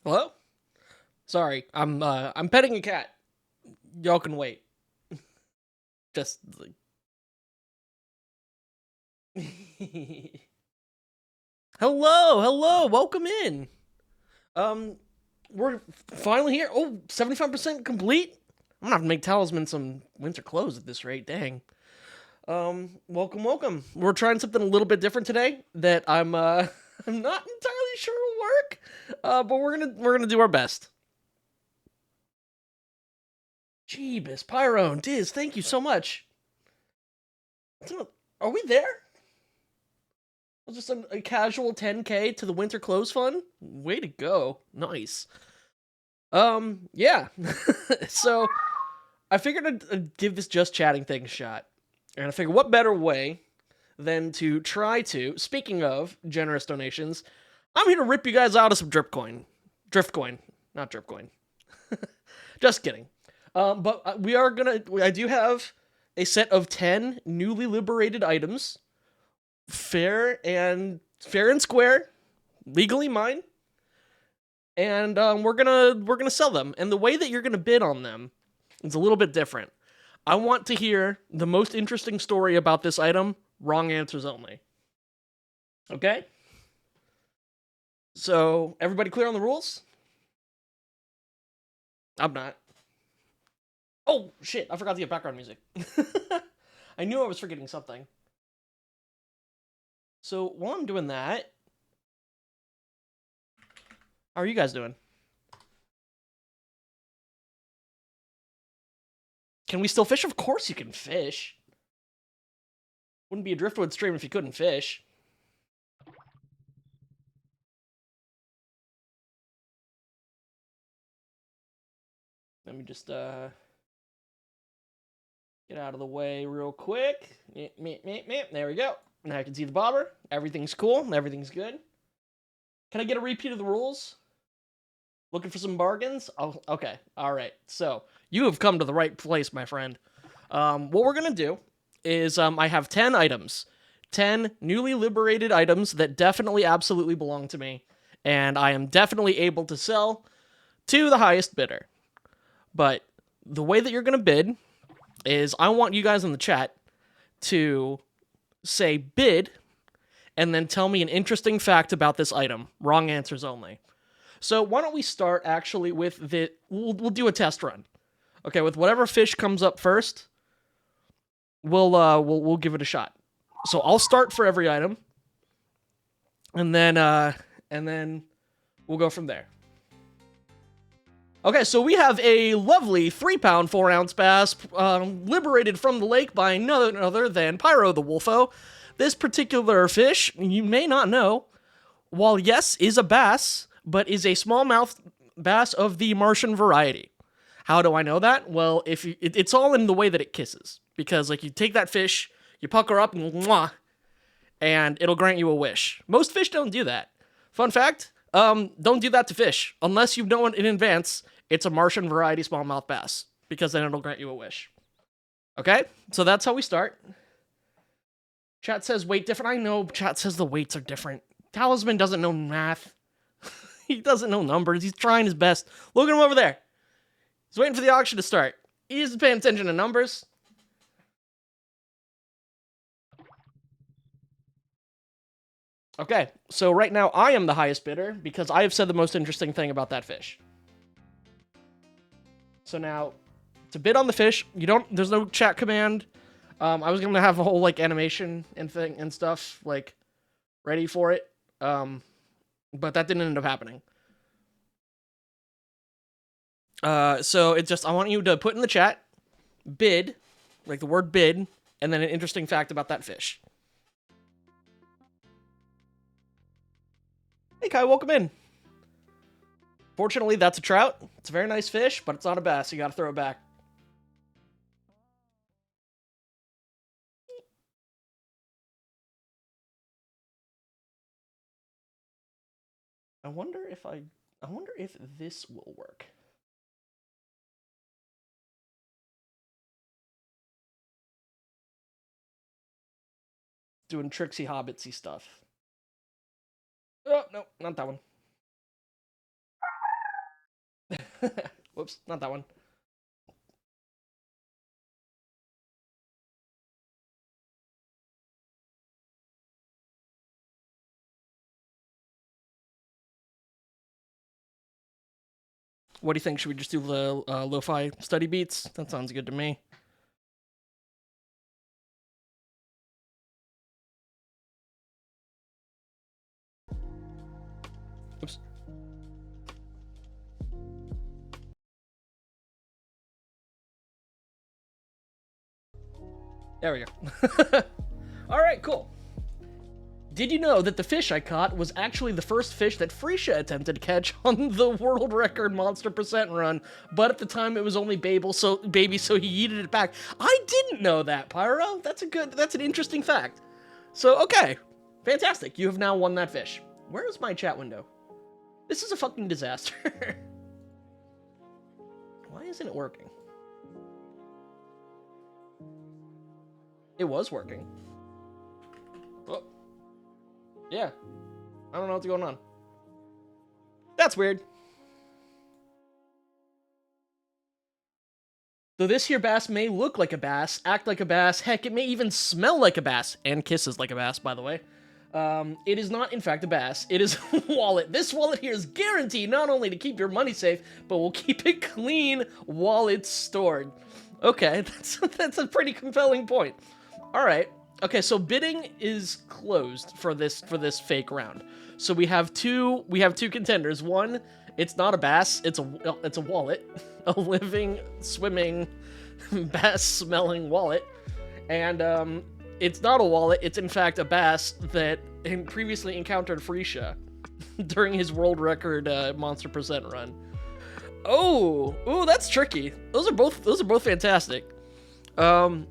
Hello? Sorry, I'm petting a cat. Y'all can wait. Just like hello, welcome in. Um we're finally here. Oh, 75% complete. I'm gonna have to make Talisman some winter clothes at this rate, dang. Welcome. We're trying something a little bit different today that I'm I'm not entirely sure will work. But we're gonna do our best. Jeebus, Pyro and Diz, thank you so much. Are we there? Just a casual 10K to the winter clothes fund. Way to go. Nice. Yeah. So I figured I'd give this just chatting thing a shot. And I figured what better way than to try to, speaking of generous donations, I'm here to rip you guys out of some drip coin. Drift coin, not drip coin. Just kidding. But we are gonna, I do have a set of 10 newly liberated items, fair and square, legally mine, and we're gonna sell them. And the way that you're gonna bid on them is a little bit different. I want to hear the most interesting story about this item. Wrong answers only. Okay. So everybody clear on the rules? I'm not. Oh shit! I forgot to get background music. I knew I was forgetting something. So while I'm doing that, how are you guys doing? Can we still fish? Of course you can fish. Wouldn't be a Driftwood stream if you couldn't fish. Let me just get out of the way real quick. There we go. Now I can see the bobber. Everything's cool. Everything's good. Can I get a repeat of the rules? Looking for some bargains? Oh, okay. All right. So you have come to the right place, my friend. What we're gonna do is I have 10 items, 10 newly liberated items that definitely, absolutely belong to me, and I am definitely able to sell to the highest bidder. But the way that you're gonna bid is I want you guys in the chat to say bid and then tell me an interesting fact about this item. Wrong answers only. So why don't we start actually with the we'll do a test run. Okay, with whatever fish comes up first, we'll give it a shot. So I'll start for every item, and then we'll go from there. Okay, so we have a lovely 3-pound, 4-ounce bass liberated from the lake by none other than Pyro the Wolfo. This particular fish, you may not know, while yes, is a bass, but is a smallmouth bass of the Martian variety. How do I know that? Well, if you, it's all in the way that it kisses. Because, like, you take that fish, you pucker up, and mwah, and it'll grant you a wish. Most fish don't do that. Fun fact, don't do that to fish. Unless you know in advance it's a Martian variety smallmouth bass, because then it'll grant you a wish. Okay? So that's how we start. Chat says weight different. I know chat says the weights are different. Talisman doesn't know math. He doesn't know numbers. He's trying his best. Look at him over there. He's waiting for the auction to start. He's paying attention to numbers. Okay, so right now I am the highest bidder because I have said the most interesting thing about that fish. So now, to bid on the fish, there's no chat command. I was gonna have a whole like animation and thing and stuff like ready for it, but that didn't end up happening. So it's just I want you to put in the chat bid, like the word bid, and then an interesting fact about that fish. Hey Kai, welcome in. Fortunately, that's a trout. It's a very nice fish, but it's not a bass. You gotta throw it back. I wonder if this will work. Doing tricksy hobbitsy stuff. Oh, no, not that one. Whoops, not that one. What do you think? Should we just do the lo-fi study beats? That sounds good to me. Oops. There we go. All right, cool. Did you know that the fish I caught was actually the first fish that Freesia attempted to catch on the world record monster percent run, but at the time it was only baby, so he yeeted it back. I didn't know that, Pyro. That's an interesting fact. So, okay. Fantastic. You have now won that fish. Where is my chat window? This is a fucking disaster. Why isn't it working? It was working. Oh. Yeah. I don't know what's going on. That's weird. Though this here bass may look like a bass, act like a bass, heck, it may even smell like a bass, and kisses like a bass, by the way. It is not, in fact, a bass. It is a wallet. This wallet here is guaranteed not only to keep your money safe, but will keep it clean while it's stored. Okay, that's a pretty compelling point. All right. Okay, so bidding is closed for this fake round. So we have two contenders. One, it's not a bass, it's a wallet, a living, swimming, bass-smelling wallet, and it's not a wallet. It's in fact a bass that previously encountered Freesia during his world record monster percent run. Oh, that's tricky. Those are both fantastic. I'll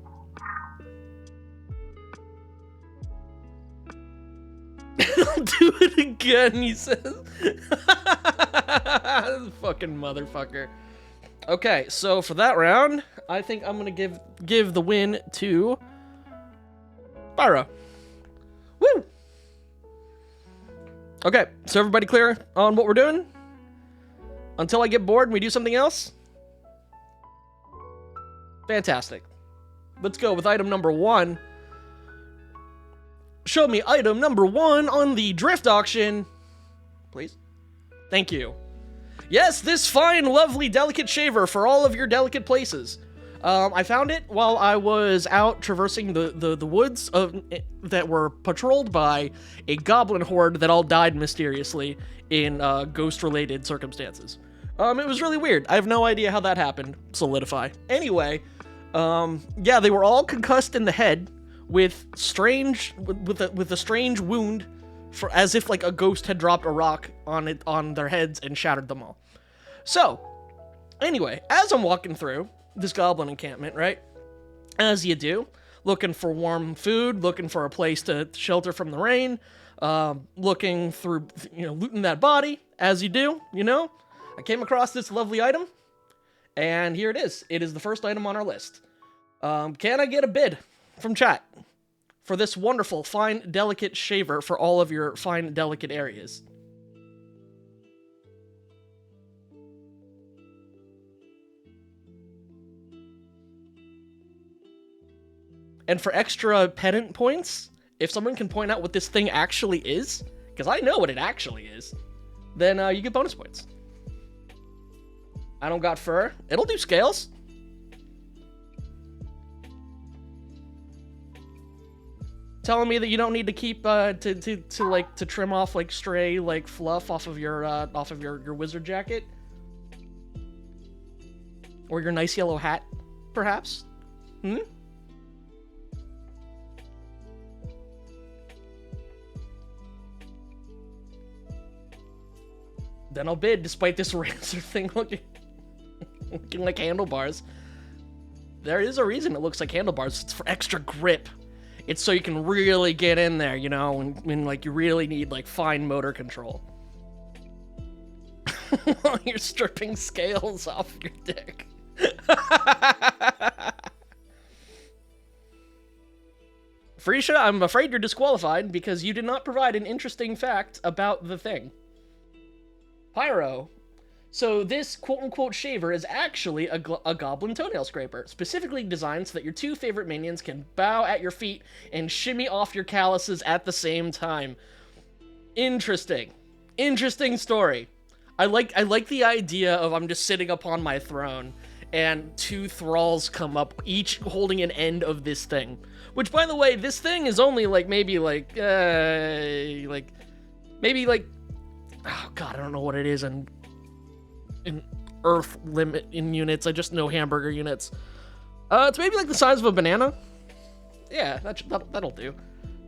do it again, he says. Fucking motherfucker. Okay, so for that round, I think I'm gonna give the win to Pyro. Woo! Okay, so everybody clear on what we're doing? Until I get bored and we do something else? Fantastic. Let's go with item number 1. Show me item number 1 on the drift auction. Please. Thank you. Yes, this fine, lovely, delicate shaver for all of your delicate places. I found it while I was out traversing the woods that were patrolled by a goblin horde that all died mysteriously in ghost-related circumstances. It was really weird. I have no idea how that happened. Solidify. Anyway, yeah, they were all concussed in the head with a strange wound, as if like a ghost had dropped a rock on their heads and shattered them all. So, anyway, as I'm walking through this goblin encampment, right? As you do, looking for warm food, looking for a place to shelter from the rain, looking through, looting that body, as you do, I came across this lovely item, and here it is. It is the first item on our list. Can I get a bid from chat for this wonderful, fine, delicate shaver for all of your fine, delicate areas? And for extra pedant points, if someone can point out what this thing actually is, because I know what it actually is, then you get bonus points. I don't got fur. It'll do scales. Telling me that you don't need to keep to trim off like stray like fluff off of your wizard jacket or your nice yellow hat, perhaps? Then I'll bid, despite this razor thing looking like handlebars. There is a reason it looks like handlebars. It's for extra grip. It's so you can really get in there, when like you really need like fine motor control. While you're stripping scales off your dick. Freesia, I'm afraid you're disqualified because you did not provide an interesting fact about the thing. Pyro, So this quote-unquote shaver is actually a goblin toenail scraper, specifically designed so that your two favorite minions can bow at your feet and shimmy off your calluses at the same time. Interesting. Interesting story. I like the idea of I'm just sitting upon my throne and two thralls come up, each holding an end of this thing. Which, by the way, this thing is only maybe oh god, I don't know what it is in Earth limit in units. I just know hamburger units. It's maybe like the size of a banana. Yeah, that'll do.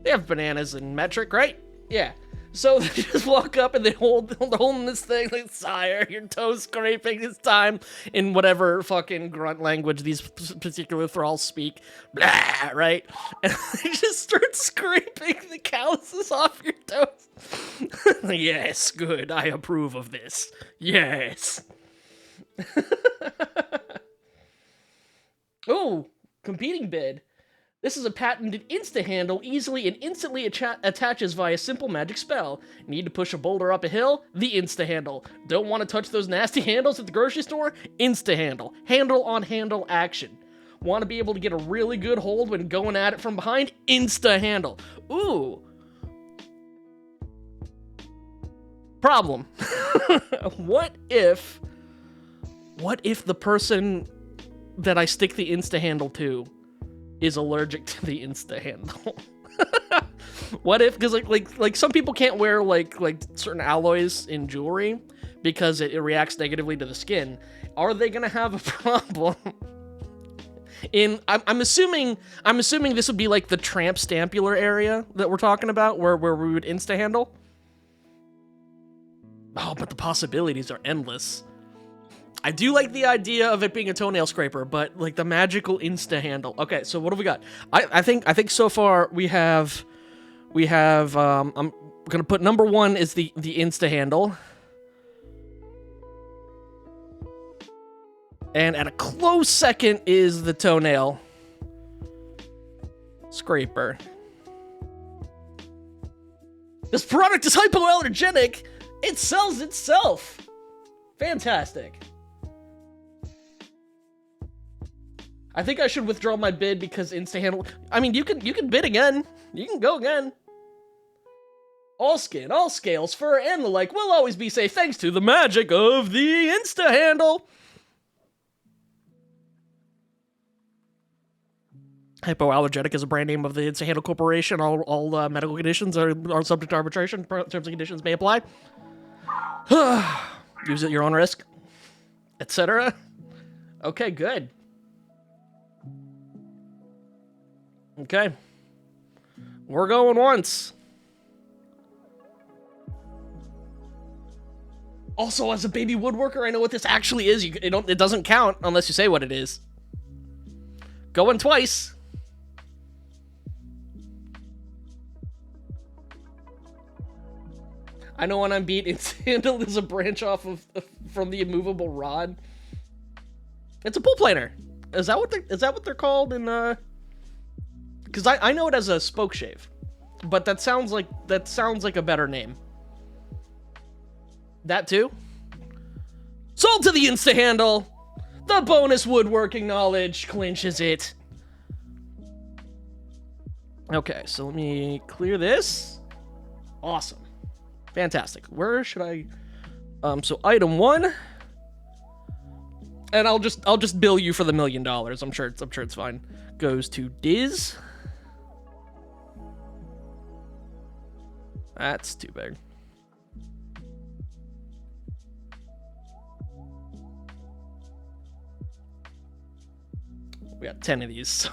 They have bananas in metric, right? Yeah. So they just walk up and they're holding this thing like, sire, your toe scraping this time in whatever fucking grunt language these particular thralls speak. Blah, right? And they just start scraping the calluses off your toes. Yes, good. I approve of this. Yes. Oh, competing bid. This is a patented insta-handle, easily and instantly attaches via simple magic spell. Need to push a boulder up a hill? The insta-handle. Don't want to touch those nasty handles at the grocery store? Insta-handle. Handle-on-handle action. Want to be able to get a really good hold when going at it from behind? Insta-handle. Ooh. Problem. What if the person that I stick the insta-handle to is allergic to the insta-handle? What if, because like some people can't wear like certain alloys in jewelry because it reacts negatively to the skin. Are they gonna have a problem? I'm assuming this would be like the tramp stampular area that we're talking about, where we would insta-handle. Oh, but the possibilities are endless. I do like the idea of it being a toenail scraper, but like the magical insta-handle. Okay, so what do we got? I think so far we have I'm gonna put number 1 is the insta-handle. And at a close second is the toenail scraper. This product is hypoallergenic. It sells itself. Fantastic. I think I should withdraw my bid because insta-handle. I mean, you can bid again. You can go again. All skin, all scales, fur, and the like will always be safe thanks to the magic of the insta-handle. Hypoallergenic is a brand name of the Insta-Handle Corporation. All medical conditions are subject to arbitration. Terms and conditions may apply. Use it at your own risk, etc. Okay, good. Okay. We're going once. Also, as a baby woodworker, I know what this actually is. It doesn't count unless you say what it is. Going twice. I know when I'm beat, it's handled as a branch off from the immovable rod. It's a pool planer. Is that what they're called in because I know it as a spoke shave, but that sounds like a better name. That too. Sold to the insta-handle. The bonus woodworking knowledge clinches it. Okay, so let me clear this. Awesome. Fantastic. Where should I so item 1, and I'll just bill you for the $1 million. I'm sure it's fine. Goes to Diz. That's too big. We got 10 of these, so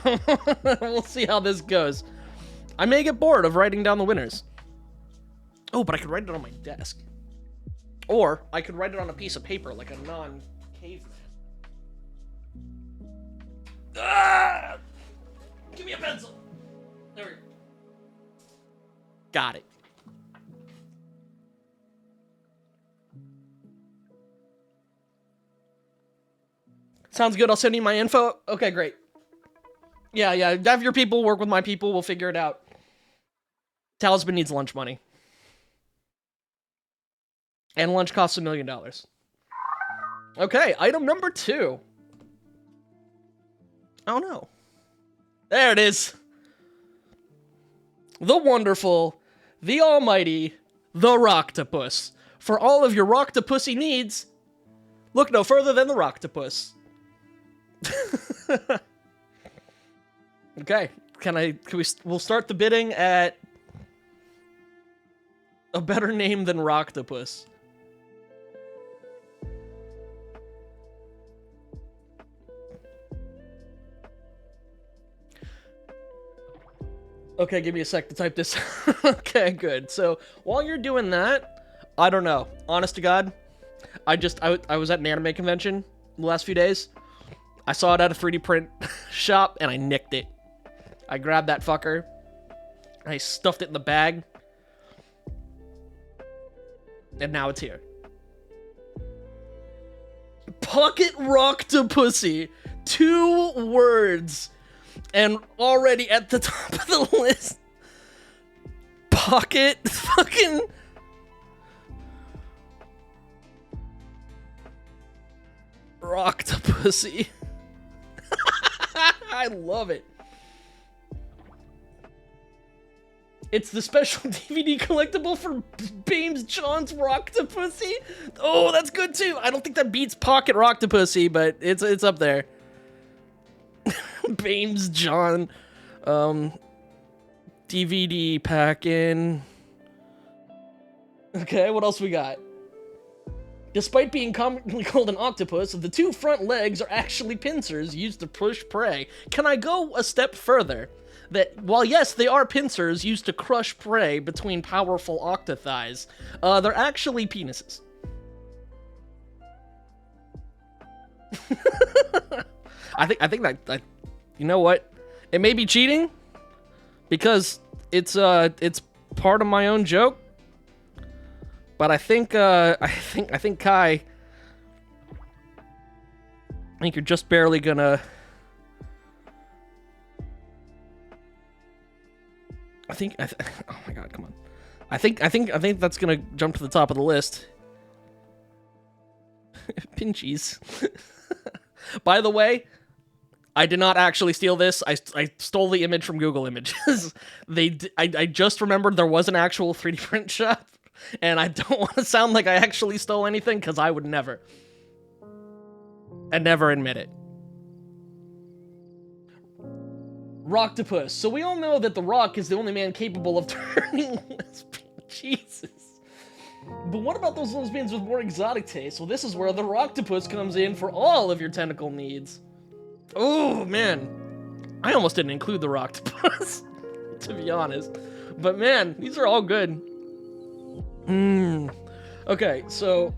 we'll see how this goes. I may get bored of writing down the winners. Oh, but I could write it on my desk. Or I could write it on a piece of paper like a non-caveman. Ah! Give me a pencil. There we go. Got it. Sounds good. I'll send you my info. Okay, great. Yeah. Have your people work with my people. We'll figure it out. Talisman needs lunch money. And lunch costs $1 million. Okay, item number 2. Oh no. There it is. The wonderful, the almighty, the Rocktopus. For all of your Rocktopusy needs, look no further than the Rocktopus. Okay, we'll start the bidding at a better name than Rocktopus. Okay, give me a sec to type this. Okay, good. So, while you're doing that, I don't know. Honest to God, I was at an anime convention the last few days. I saw it at a 3D print shop, and I nicked it. I grabbed that fucker, and I stuffed it in the bag, and now it's here. Pocket Rocktopusy. 2 words. And already at the top of the list, Pocket fucking Rocktopusy. I love it. It's the special DVD collectible for Bames John's Rocktopusy. Oh, that's good too. I don't think that beats Pocket Rocktopusy, but it's up there. Bames John, DVD pack in. Okay, what else we got? Despite being commonly called an octopus, the 2 front legs are actually pincers used to push prey. Can I go a step further? That while yes, they are pincers used to crush prey between powerful octothighs, they're actually penises. I think that you know what? It may be cheating because it's part of my own joke. But I think Kai, I think you're just barely gonna. Oh my god, come on. I think that's gonna jump to the top of the list. Pinchies. By the way, I did not actually steal this. I stole the image from Google Images. I just remembered there was an actual 3D print shop, and I don't want to sound like I actually stole anything, because I would never. I'd never admit it. Rocktopus. So we all know that The Rock is the only man capable of turning lesbian. Jesus. But what about those lesbians with more exotic tastes? Well, this is where the Rocktopus comes in for all of your tentacle needs. Oh, man. I almost didn't include the Rocktopus, to be honest. But man, these are all good. Okay, so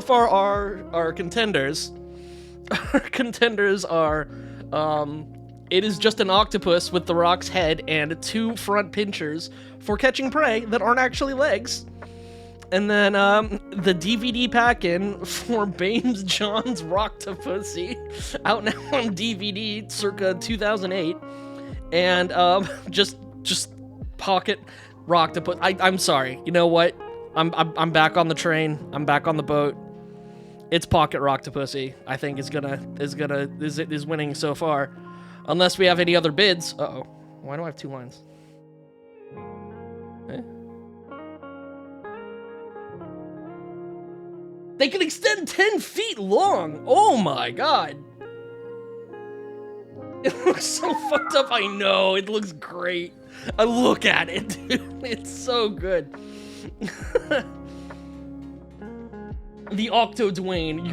far our contenders... Our contenders are... It is just an octopus with the Rock's head and 2 front pinchers for catching prey that aren't actually legs. And then, the DVD pack-in for Bames John's Rocktopusy, out now on DVD, circa 2008. And, just Pocket Rocktopus. I'm sorry. You know what? I'm back on the train. I'm back on the boat. It's Pocket Rocktopusy. I think is winning so far. Unless we have any other bids. Uh-oh. Why do I have 2 lines? Eh? They can extend 10 feet long! Oh my god! It looks so fucked up, I know. It looks great. I look at it, dude. It's so good. The Octo Dwayne,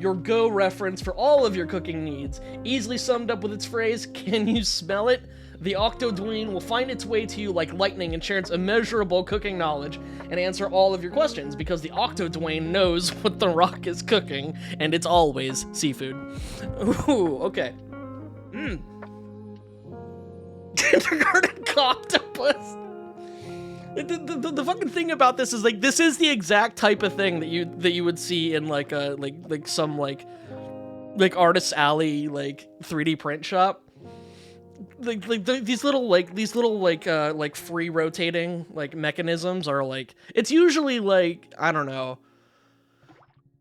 your go reference for all of your cooking needs. Easily summed up with its phrase, "Can you smell it?" The Octo Dwayne will find its way to you like lightning and share its immeasurable cooking knowledge and answer all of your questions, because the Octo Dwayne knows what The Rock is cooking, and it's always seafood. Ooh, okay. Kindergarten octopus. The fucking thing about this is, like, this is the exact type of thing that you would see in like a some Artist's Alley 3D print shop. These little free rotating mechanisms are it's usually I don't know,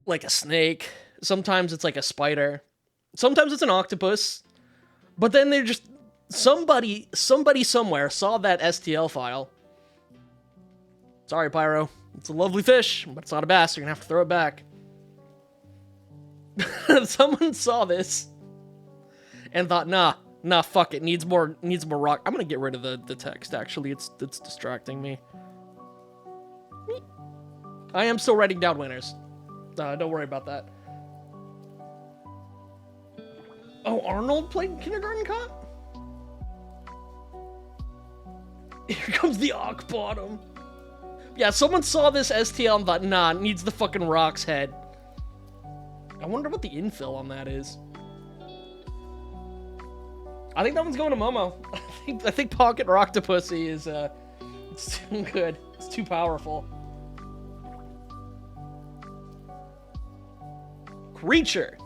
like a snake Sometimes it's like a spider. Sometimes it's an octopus. But then they're just... Somebody somewhere saw that STL file. Sorry, Pyro. It's a lovely fish, but it's not a bass. You're gonna have to throw it back. Someone saw this and thought, nah, fuck it. Needs more rock. I'm gonna get rid of the text, actually. It's distracting me. I am still writing down winners. Don't worry about that. Oh, Arnold played Kindergarten Cop? Here comes the Ock Bottom. Yeah, someone saw this STL and thought, nah, it needs the fucking rock's head. I wonder what the infill on that is. I think that one's going to Momo. I think Pocket Roctopussy is, it's too good. It's too powerful. Creature.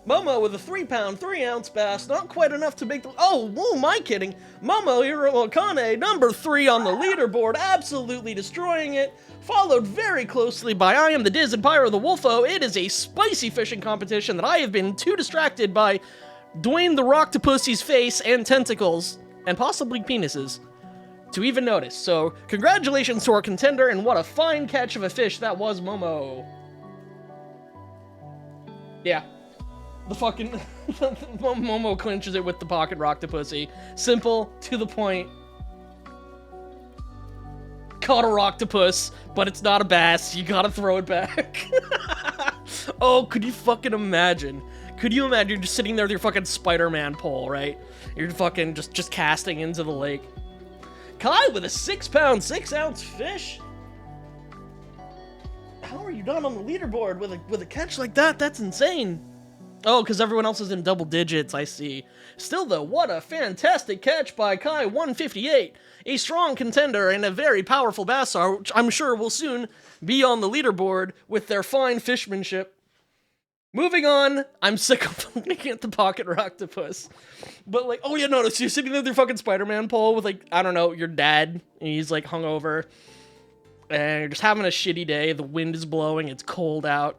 Momo with a 3-pound, 3-ounce bass, not quite enough to make the... Oh, who am I kidding? Momo Hirokane, number 3 on the leaderboard, absolutely destroying it. Followed very closely by I Am the Diz and Pyro the Wolfo. It is a spicy fishing competition that I have been too distracted by Dwayne the Rocktopussy's face and tentacles, and possibly penises, to even notice. So, congratulations to our contender, and what a fine catch of a fish that was, Momo. Yeah. The fucking... Momo clinches it with the Pocket Roctopussy. Simple, to the point. Caught a Roctopus, but it's not a bass. You gotta throw it back. Oh, could you fucking imagine? Could you imagine you're just sitting there with your fucking Spider-Man pole, right? You're fucking just casting into the lake. Kai with a 6-pound, 6-ounce fish? How are you not on the leaderboard with a catch like that? That's insane. Oh, because everyone else is in double digits, I see. Still though, what a fantastic catch by Kai 158. A strong contender and a very powerful bassar, which I'm sure will soon be on the leaderboard with their fine fishmanship. Moving on, I'm sick of looking at the Pocket Roctopus. But like, oh yeah, notice you're sitting there with your fucking Spider-Man pole with like, I don't know, your dad, and he's like hungover. And you're just having a shitty day, the wind is blowing, it's cold out.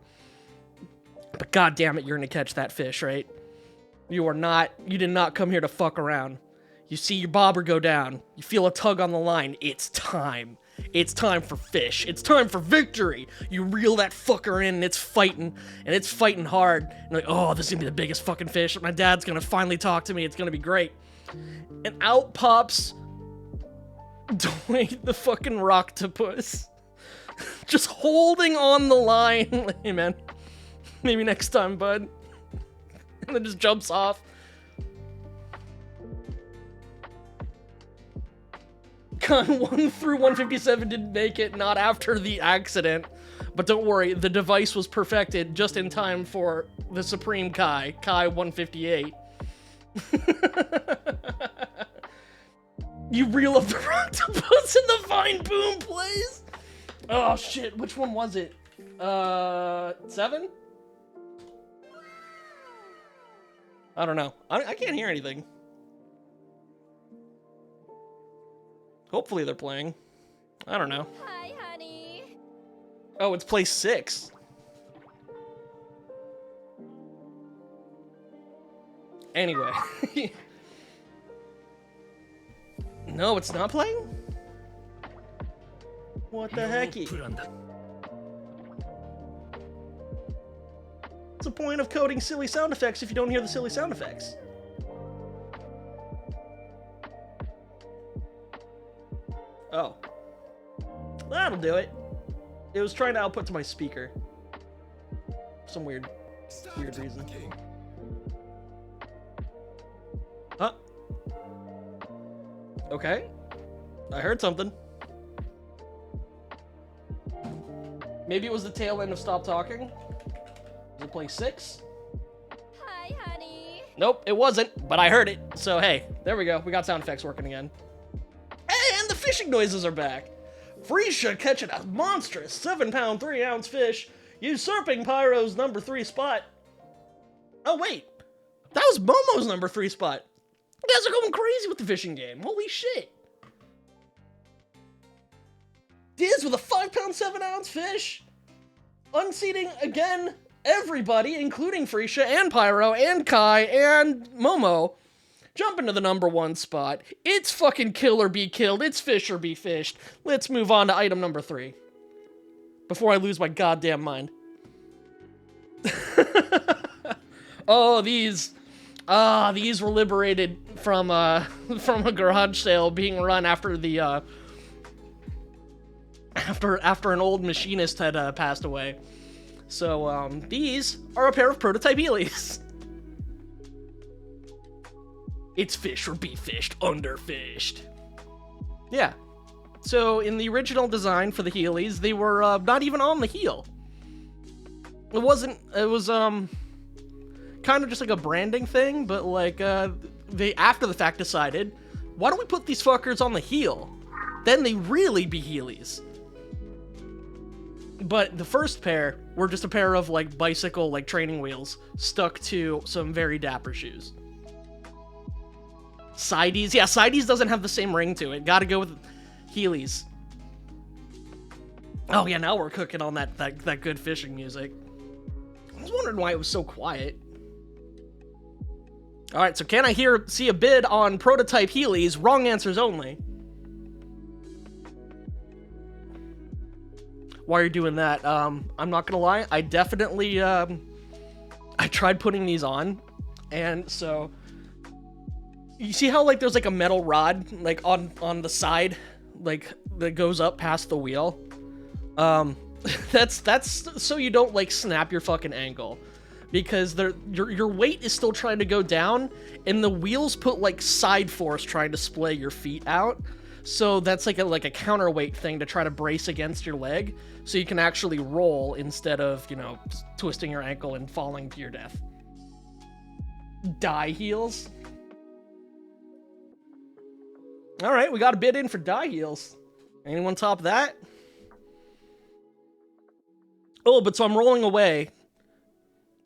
But god damn it, you're gonna catch that fish, right? You did not come here to fuck around. You see your bobber go down, you feel a tug on the line, it's time. It's time for fish. It's time for victory. You reel that fucker in and it's fighting hard. And like, oh, this is gonna be the biggest fucking fish. My dad's gonna finally talk to me. It's gonna be great. And out pops Dwayne the fucking Roctopus. Just holding on the line. Hey man, maybe next time, bud. And then just jumps off. Con 1 through 157 didn't make it, not after the accident. But don't worry, the device was perfected just in time for the Supreme Kai 158. You reel up the Roctopus and the fine boom plays? Oh shit, which one was it? 7? I don't know. I can't hear anything. Hopefully they're playing. I don't know. Hi, honey. Oh, it's place 6. Anyway. No, it's not playing? What the hecky? What's the point of coding silly sound effects if you don't hear the silly sound effects? Oh. That'll do it. It was trying to output to my speaker. For some weird reason. Huh? Okay. I heard something. Maybe it was the tail end of Stop Talking? Was it play 6? Hi, honey. Nope, it wasn't, but I heard it. So hey, there we go. We got sound effects working again. And the fishing noises are back. Freesia catching a monstrous 7-pound, 3-ounce fish, usurping Pyro's number 3 spot. Oh wait, that was Momo's number 3 spot. You guys are going crazy with the fishing game. Holy shit. Diz with a 5-pound, 7-ounce fish. unseating again everybody, including Freesia and Pyro and Kai and Momo. Jump into the number 1 spot. It's fucking kill or be killed. It's fish or be fished. Let's move on to item number 3. Before I lose my goddamn mind. Oh, these were liberated from a garage sale being run after the after an old machinist had passed away. So these are a pair of prototype Heelys. It's fish or be fished, underfished. Yeah. So in the original design for the Heelys, they were not even on the heel. It was kind of just like a branding thing, but like they after the fact decided, why don't we put these fuckers on the heel? Then they really be Heelys. But the first pair were just a pair of like bicycle like training wheels stuck to some very dapper shoes. Sideys, yeah, Sideys doesn't have the same ring to it. Gotta go with Heelys. Oh yeah, now we're cooking on that good fishing music. I was wondering why it was so quiet. Alright, so can I see a bid on prototype Heelys? Wrong answers only. While you're doing that, I'm not gonna lie, I definitely, I tried putting these on, and so, you see how, like, there's, like, a metal rod, like, on the side, like, that goes up past the wheel? That's so you don't, like, snap your fucking ankle. Because your weight is still trying to go down, and the wheels put, like, side force trying to splay your feet out. So that's like a counterweight thing to try to brace against your leg, so you can actually roll instead of, you know, twisting your ankle and falling to your death. Die heels. All right, we got a bid in for die heels. Anyone top that? Oh, but so I'm rolling away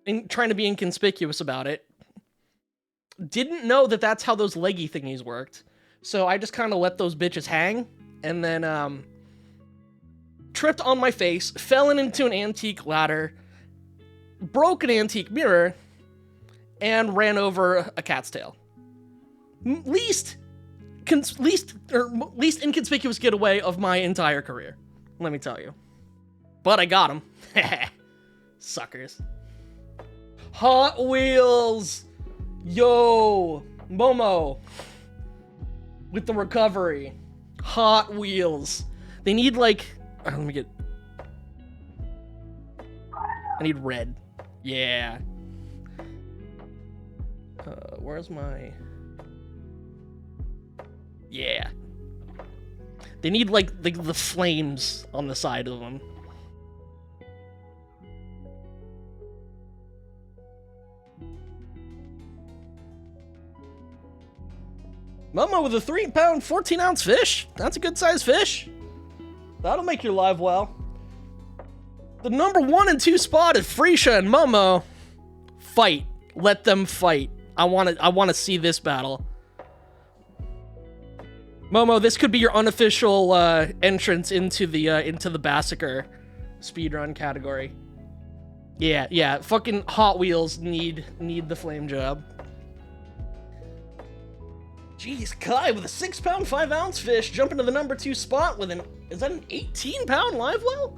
and trying to be inconspicuous about it. Didn't know that that's how those leggy thingies worked. So I just kind of let those bitches hang, and then tripped on my face, fell into an antique ladder, broke an antique mirror, and ran over a cat's tail. Least inconspicuous getaway of my entire career, let me tell you. But I got him. Suckers. Hot Wheels! Yo! Momo! With the recovery. Hot Wheels. They need, like... let me get... I need red. Yeah. Where's my... Yeah. They need, like, the flames on the side of them. Momo with a 3-pound, 14-ounce fish. That's a good-sized fish. That'll make your live well. The number 1 and 2 spot is Freesia and Momo. Fight. Let them fight. I want to see this battle. Momo, this could be your unofficial entrance into the Bassiker speedrun category. Yeah. Fucking Hot Wheels need the flame job. Jeez, Kai with a 6-pound, 5-ounce fish jumping to the number 2 spot with is that an 18-pound live well?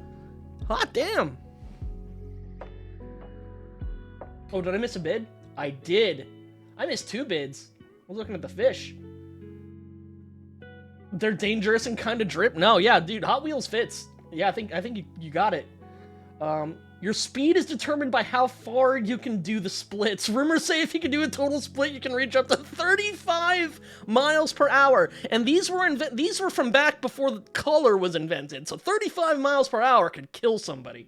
Hot damn. Oh, did I miss a bid? I did. I missed 2 bids. I was looking at the fish. They're dangerous and kind of drip. No, yeah, dude, Hot Wheels fits. Yeah, I think you got it. Your speed is determined by how far you can do the splits. Rumors say if you can do a total split, you can reach up to 35 miles per hour. And these were from back before the color was invented. So 35 miles per hour could kill somebody.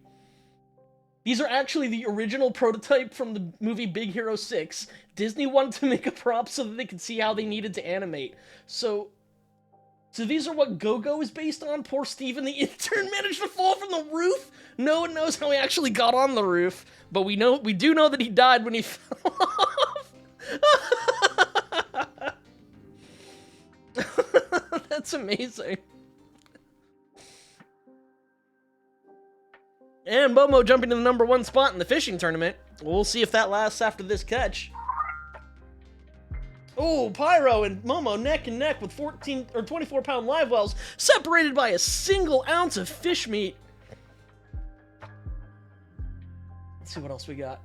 These are actually the original prototype from the movie Big Hero 6. Disney wanted to make a prop so that they could see how they needed to animate. So these are what Go-Go is based on? Poor Steven the intern managed to fall from the roof? No one knows how he actually got on the roof, but we do know that he died when he fell off. That's amazing. And Momo jumping to the #1 spot in the fishing tournament. We'll see if that lasts after this catch. Oh, Pyro and Momo neck and neck with 14 or 24-pound live wells, separated by a single ounce of fish meat. Let's see what else we got.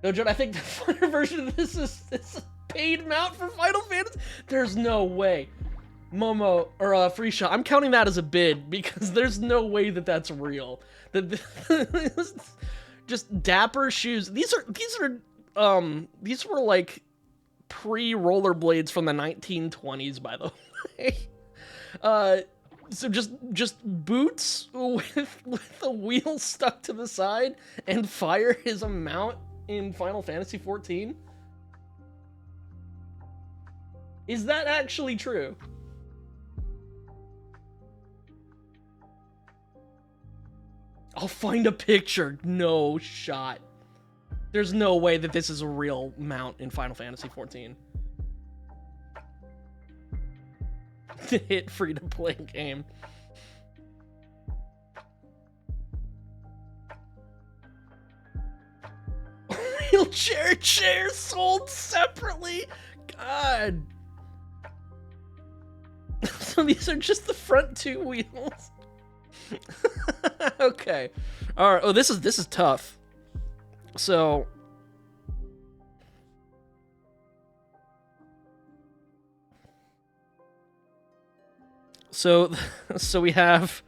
No, John, I think the fire version of this is a paid mount for Final Fantasy. There's no way. Momo, or Free Shot, I'm counting that as a bid because there's no way that that's real. Just dapper shoes. These were like pre-rollerblades from the 1920s, by the way. So just boots with a wheel stuck to the side and fire is a mount in Final Fantasy XIV? Is that actually true? I'll find a picture. No shot. There's no way that this is a real mount in Final Fantasy XIV. The hit free-to-play game. Wheelchair chairs sold separately? God. So these are just the front two wheels? Okay. All right. Oh, this is tough. So we have.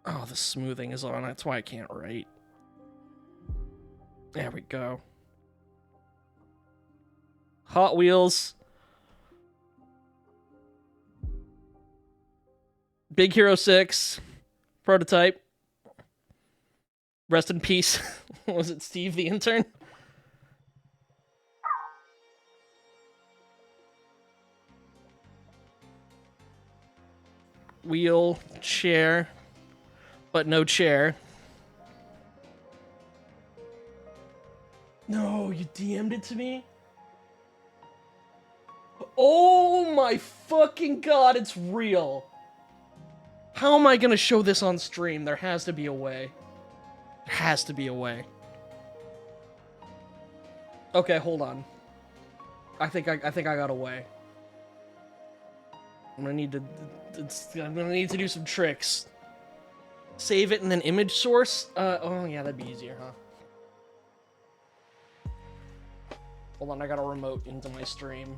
Oh, the smoothing is on. That's why I can't write. There we go. Hot Wheels. Big Hero 6. Prototype. Rest in peace. Was it Steve the intern? Wheel, chair, but no chair. No, you DM'd it to me? Oh my fucking god, it's real. How am I gonna show this on stream? There has to be a way. There has to be a way. Okay, hold on. I think I got a way. I'm gonna need to do some tricks. Save it and then image source? Oh yeah, that'd be easier, huh? Hold on, I got a remote into my stream.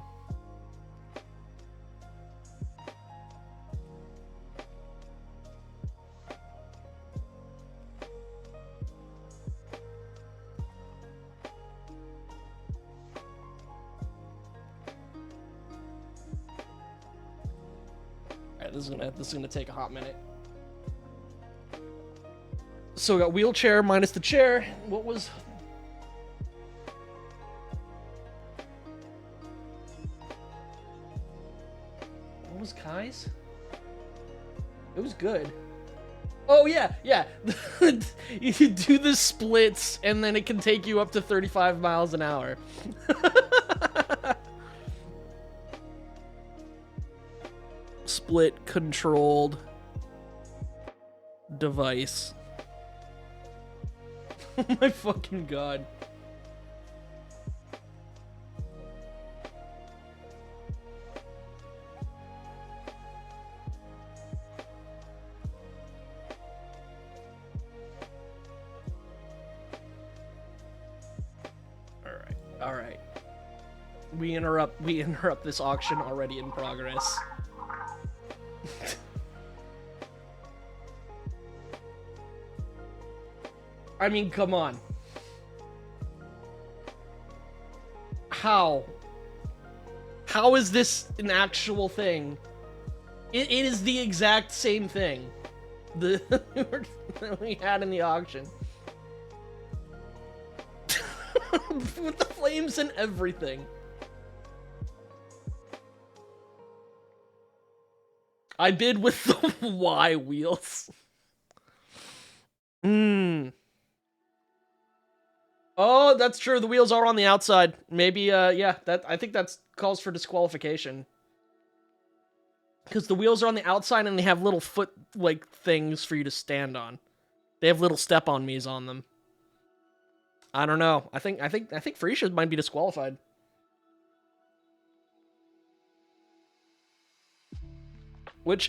Alright, this is gonna take a hot minute. So we got wheelchair minus the chair. What was Kai's? It was good. Oh yeah, yeah. You do the splits and then it can take you up to 35 miles an hour. Split controlled device. Oh my fucking god. All right. We interrupt this auction already in progress. I mean, come on. How? How is this an actual thing? It is the exact same thing that we had in the auction. With the flames and everything. I bid with the Y wheels. Oh, that's true. The wheels are on the outside. Maybe, yeah, I think that calls for disqualification. Because the wheels are on the outside and they have little foot like things for you to stand on. They have little step-on-me's on them. I don't know. I think Freesias might be disqualified.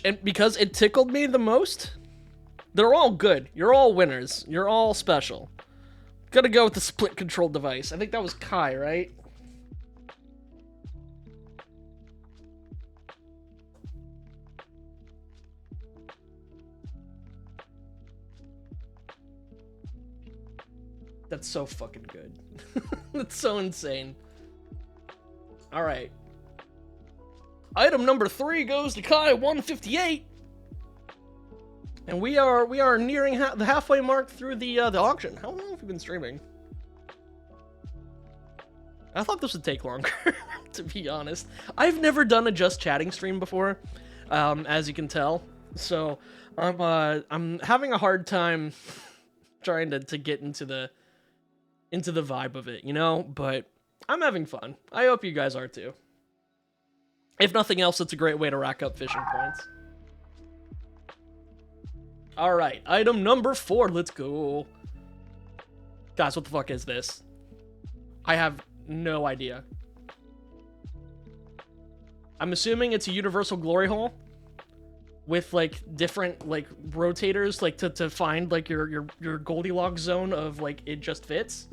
And because it tickled me the most, they're all good. You're all winners. You're all special. Gotta go with the split control device. I think that was Kai, right? That's so fucking good. That's so insane. Alright. Item number 3 goes to Kai 158. And we are nearing the halfway mark through the auction. How long have we been streaming? I thought this would take longer, to be honest. I've never done a just chatting stream before, as you can tell. So I'm having a hard time trying to get into the vibe of it, you know? But I'm having fun. I hope you guys are too. If nothing else, it's a great way to rack up fishing points. Alright, item number 4, let's go. Guys, what the fuck is this? I have no idea. I'm assuming it's a universal glory hole with like different like rotators like to find like your Goldilocks zone of like it just fits.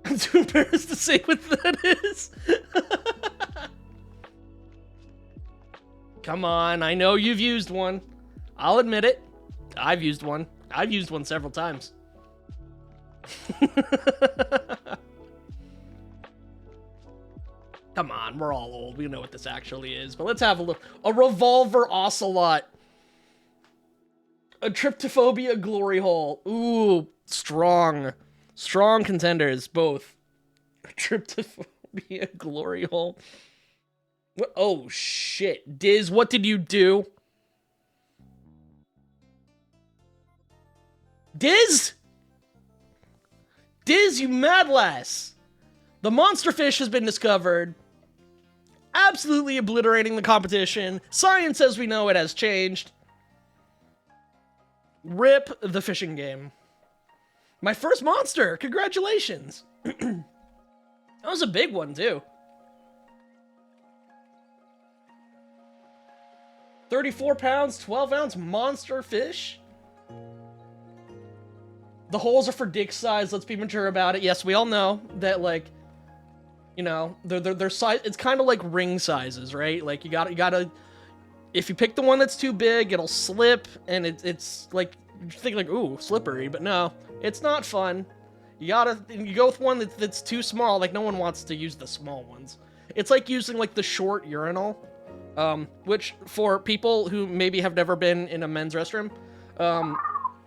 I'm too embarrassed to say what that is. Come on, I know you've used one. I'll admit it. I've used one. I've used one several times. Come on, we're all old. We know what this actually is. But let's have a look. A revolver ocelot. A tryptophobia glory hole. Ooh, strong. Strong contenders, both. Tryptophobia glory hole. What? Oh, shit. Diz, what did you do? Diz? Diz, you mad lass. The monster fish has been discovered. Absolutely obliterating the competition. Science as we know it has changed. Rip the fishing game. My first monster! Congratulations! That was a big one, too. 34 pounds, 12-ounce monster fish? The holes are for dick size, let's be mature about it. Yes, we all know that, like, you know, they're size, it's kind of like ring sizes, right? Like, you gotta, if you pick the one that's too big, it'll slip, and it's like, you think like, ooh, slippery, but no. It's not fun. You go with one that's too small. Like, no one wants to use the small ones. It's like using, like, the short urinal. Which, for people who maybe have never been in a men's restroom,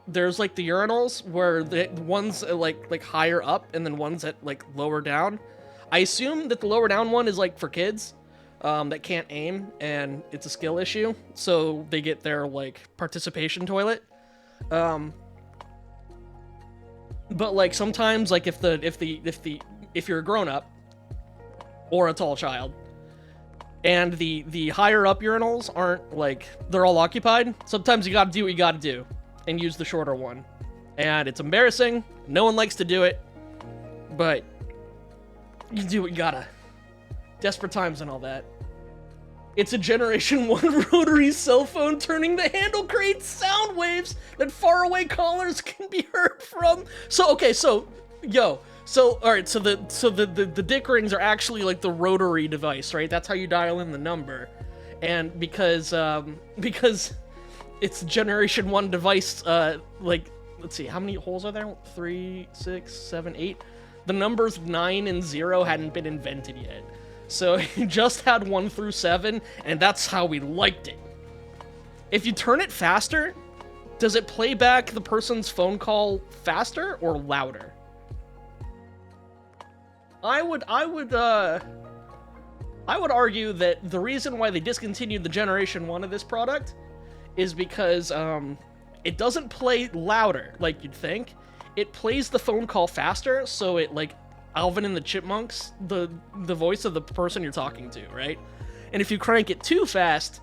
there's, like, the urinals where the ones, like, higher up and then ones that, like, lower down. I assume that the lower down one is, like, for kids, that can't aim, and it's a skill issue. So they get their, like, participation toilet. But like sometimes, like if you're a grown up or a tall child, and the higher up urinals aren't like they're all occupied, sometimes you gotta do what you gotta do and use the shorter one. And it's embarrassing. No one likes to do it, but you do what you gotta. Desperate times and all that. It's a Generation 1 rotary cell phone turning the handle creates sound waves that faraway callers can be heard from. So, okay, so, alright, so the dick rings are actually like the rotary device, right? That's how you dial in the number. And because it's Generation 1 device, like, let's see, how many holes are there? 3, 6, 7, 8? The numbers 9 and 0 hadn't been invented yet. So you just had 1 through 7, and that's how we liked it. If you turn it faster, does it play back the person's phone call faster or louder? I would argue that the reason why they discontinued the Generation 1 of this product is because it doesn't play louder like you'd think. It plays the phone call faster, so it like Alvin and the Chipmunks, the voice of the person you're talking to, right? And if you crank it too fast,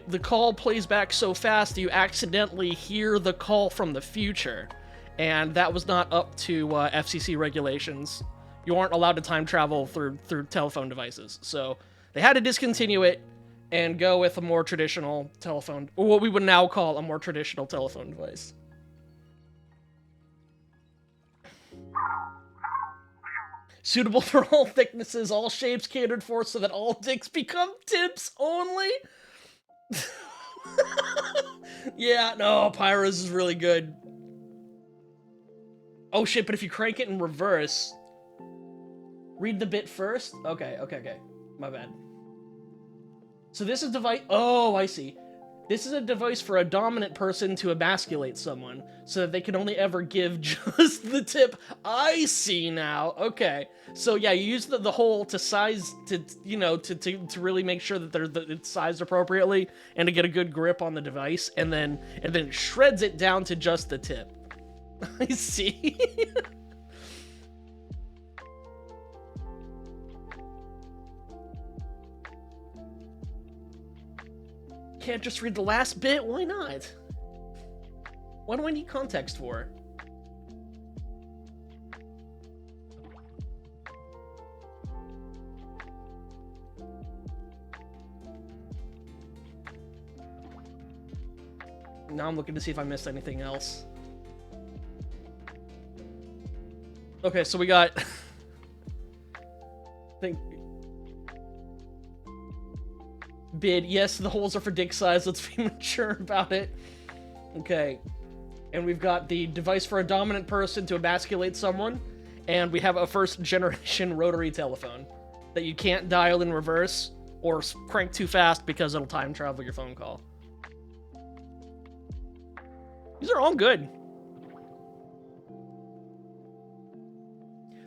the call plays back so fast that you accidentally hear the call from the future. And that was not up to FCC regulations. You aren't allowed to time travel through telephone devices. So they had to discontinue it and go with a more traditional telephone, or what we would now call a more traditional telephone device. Suitable for all thicknesses, all shapes catered for so that all dicks become tips only. Yeah, no, Pyro's is really good. Oh shit, but if you crank it in reverse... Read the bit first? Okay. My bad. So this is device... Oh, I see. This is a device for a dominant person to emasculate someone, so that they can only ever give just the tip. I see now. Okay. So yeah, you use the hole to size, to really make sure that it's sized appropriately, and to get a good grip on the device, and then it shreds it down to just the tip. I see. Can't just read the last bit? Why not? What do I need context for? Now I'm looking to see if I missed anything else. Okay, so we got... Bid, yes, the holes are for dick size, let's be mature about it. Okay. And we've got the device for a dominant person to emasculate someone, and we have a first-generation rotary telephone that you can't dial in reverse or crank too fast because it'll time travel your phone call. These are all good.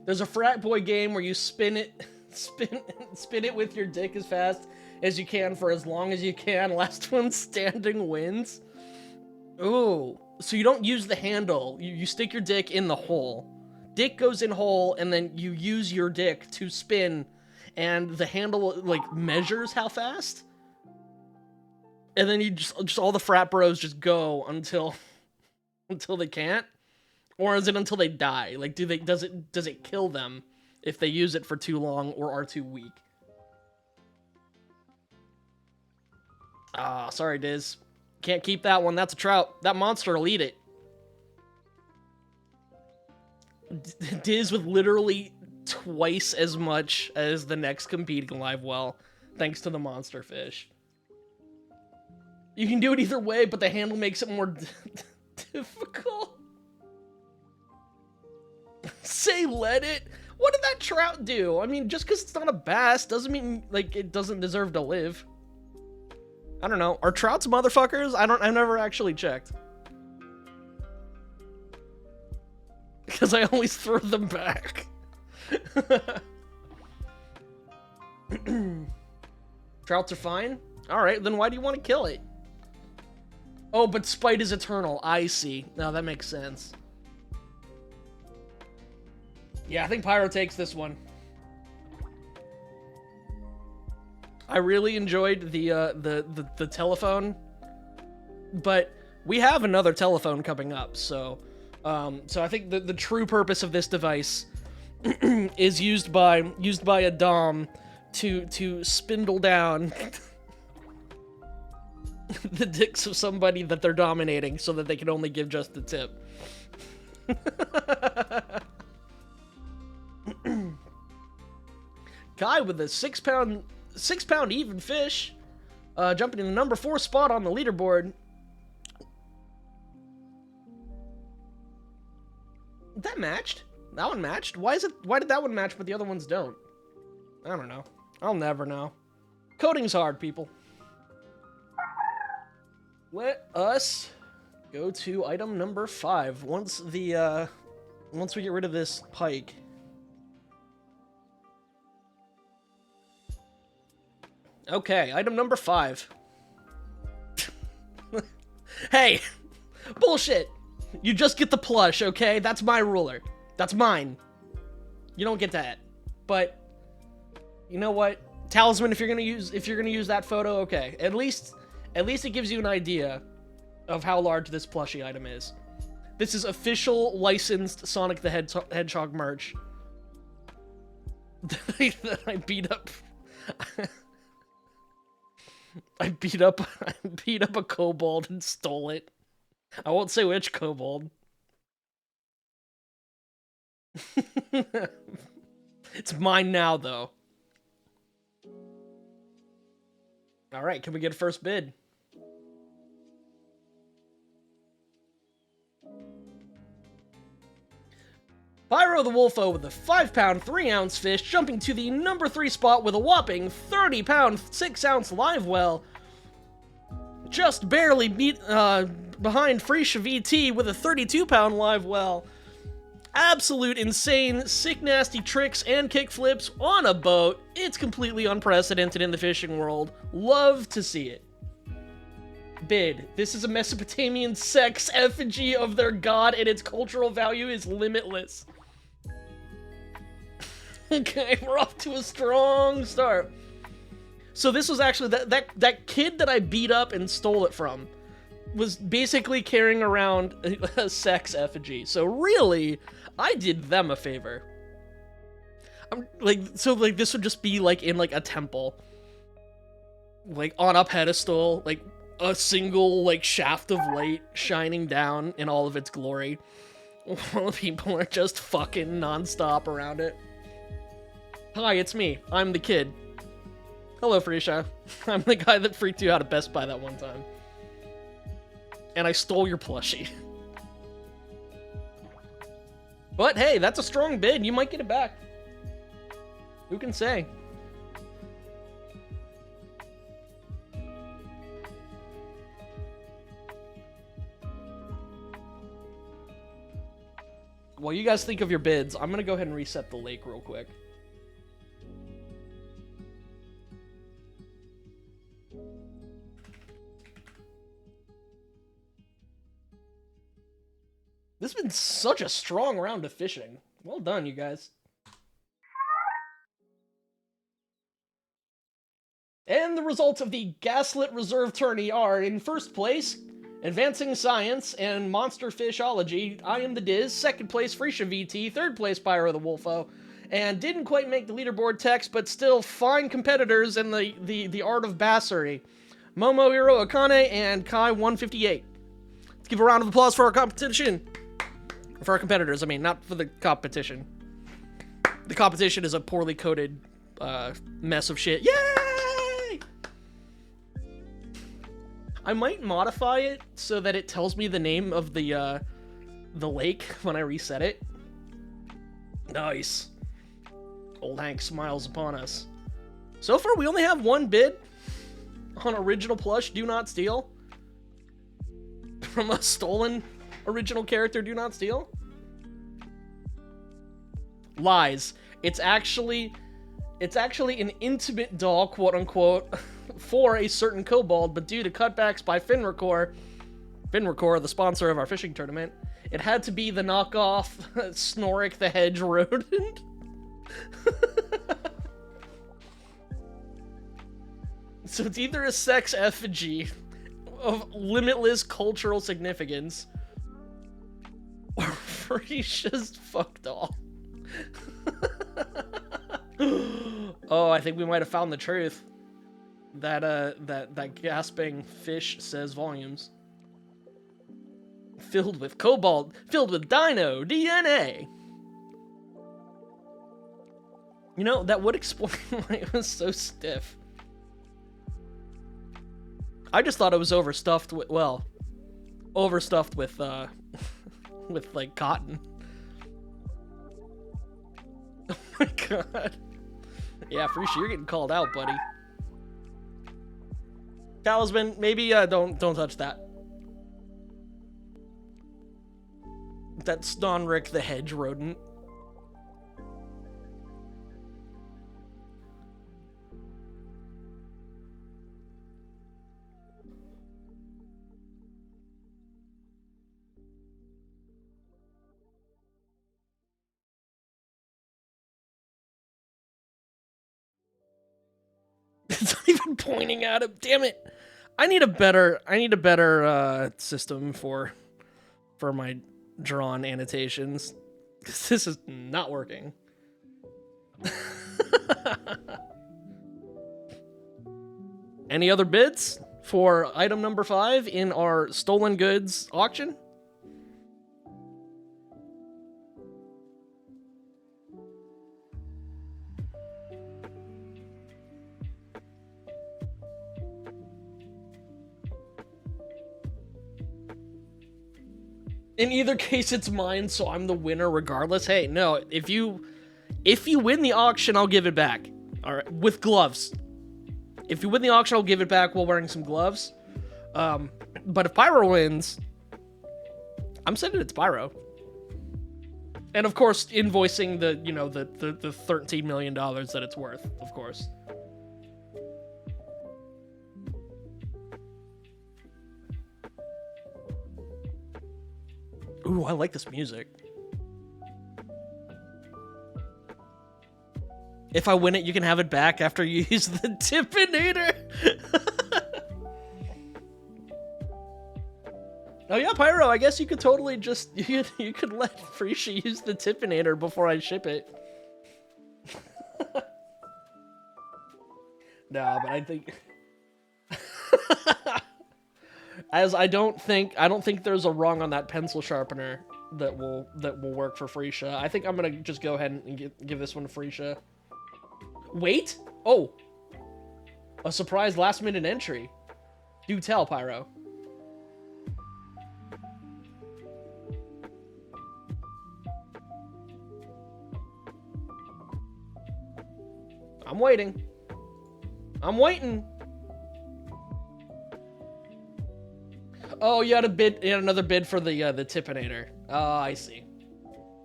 There's a frat boy game where you spin it with your dick as fast as you can for as long as you can. Last one standing wins. Ooh. So you don't use the handle. You stick your dick in the hole. Dick goes in hole, and then you use your dick to spin, and the handle, like, measures how fast. And then you just all the frat bros just go until they can't? Or is it until they die? Like, does it kill them if they use it for too long or are too weak? Ah, sorry, Diz. Can't keep that one. That's a trout. That monster will eat it. Diz with literally twice as much as the next competing live well, thanks to the monster fish. You can do it either way, but the handle makes it more difficult. Say let it? What did that trout do? I mean, just because it's not a bass doesn't mean, like, it doesn't deserve to live. I don't know. Are trouts motherfuckers? I've never actually checked. Because I always throw them back. Trouts are fine? Alright, then why do you want to kill it? Oh, but spite is eternal. I see. No, that makes sense. Yeah, I think Pyro takes this one. I really enjoyed the telephone, but we have another telephone coming up, so I think the true purpose of this device is used by a dom to spindle down the dicks of somebody that they're dominating so that they can only give just the tip. Guy with a 6 pound even fish, jumping in the number 4 spot on the leaderboard. That matched. That one matched. Why did that one match but the other ones don't? I don't know. I'll never know. Coding's hard, people. Let us go to item number 5. Once we get rid of this pike. Okay, item number 5. Hey! Bullshit! You just get the plush, okay? That's my ruler. That's mine. You don't get that. But you know what? Talisman, if you're gonna use that photo, okay. At least it gives you an idea of how large this plushie item is. This is official licensed Sonic the Hedgehog merch. That I beat up. I beat up a kobold and stole it. I won't say which kobold. It's mine now, though. Alright, can we get a first bid? Pyro the Wolfo with a 5-pound, 3-ounce fish jumping to the number 3 spot with a whopping 30-pound, 6-ounce live well. Just barely behind Freisha VT with a 32-pound live well. Absolute insane, sick nasty tricks and kickflips on a boat. It's completely unprecedented in the fishing world. Love to see it. Bid. This is a Mesopotamian sex effigy of their god, and its cultural value is limitless. Okay, we're off to a strong start. So this was actually that kid that I beat up and stole it from was basically carrying around a sex effigy. So really, I did them a favor. This would just be like in like a temple, like on a pedestal, like a single like shaft of light shining down in all of its glory, while people are just fucking nonstop around it. Hi, it's me. I'm the kid. Hello, Freisha. I'm the guy that freaked you out at Best Buy that one time. And I stole your plushie. But hey, that's a strong bid. You might get it back. Who can say? While you guys think of your bids, I'm gonna go ahead and reset the lake real quick. This has been such a strong round of fishing. Well done, you guys. And the results of the Gaslit Reserve Tourney are, in first place, Advancing Science and Monster Fishology, I Am the Diz, second place, Freisha VT, third place, Pyro the Wolfo, and didn't quite make the leaderboard text, but still fine competitors in the art of bassery, Momohiro Akane and Kai158. Let's give a round of applause for our competition. For our competitors, I mean, not for the competition. The competition is a poorly coded mess of shit. Yay! I might modify it so that it tells me the name of the lake when I reset it. Nice. Old Hank smiles upon us. So far, we only have one bid on original plush Do Not Steal from a stolen original character Do Not Steal. Lies. It's actually an intimate doll, quote unquote, for a certain kobold, but due to cutbacks by Finrecore, the sponsor of our fishing tournament, it had to be the knockoff Snorik the Hedge Rodent. So it's either a sex effigy of limitless cultural significance, or Freisha's fuck doll. Oh, I think we might have found the truth. That gasping fish says volumes. Filled with cobalt, filled with dino DNA. You know, that would explain why it was so stiff. I just thought it was overstuffed with, well, overstuffed with, with, like, cotton. Oh my god. Yeah, Freisha, you're getting called out, buddy. Talisman, maybe, don't touch that. That's Snorik the Hedge Rodent. It's not even pointing at him. Damn it. I need a better system for my drawn annotations. This is not working. Any other bids for item number 5 in our stolen goods auction? In either case, it's mine, so I'm the winner regardless. Hey, no, if you win the auction, I'll give it back. All right, with gloves. If you win the auction, I'll give it back while wearing some gloves. But if Pyro wins, I'm sending it to Pyro. And of course, invoicing the $13 million that it's worth, of course. Ooh, I like this music. If I win it, you can have it back after you use the Tippinator. Oh yeah, Pyro, I guess you could totally just... You could let Freesia use the Tippinator before I ship it. Nah, but I think... I don't think there's a rung on that pencil sharpener that will work for Freesia. I think I'm gonna just go ahead and give this one to Freesia. Wait! Oh! A surprise last-minute entry. Do tell, Pyro. I'm waiting. I'm waiting. Oh, you had another bid for the Tippinator. Oh, I see.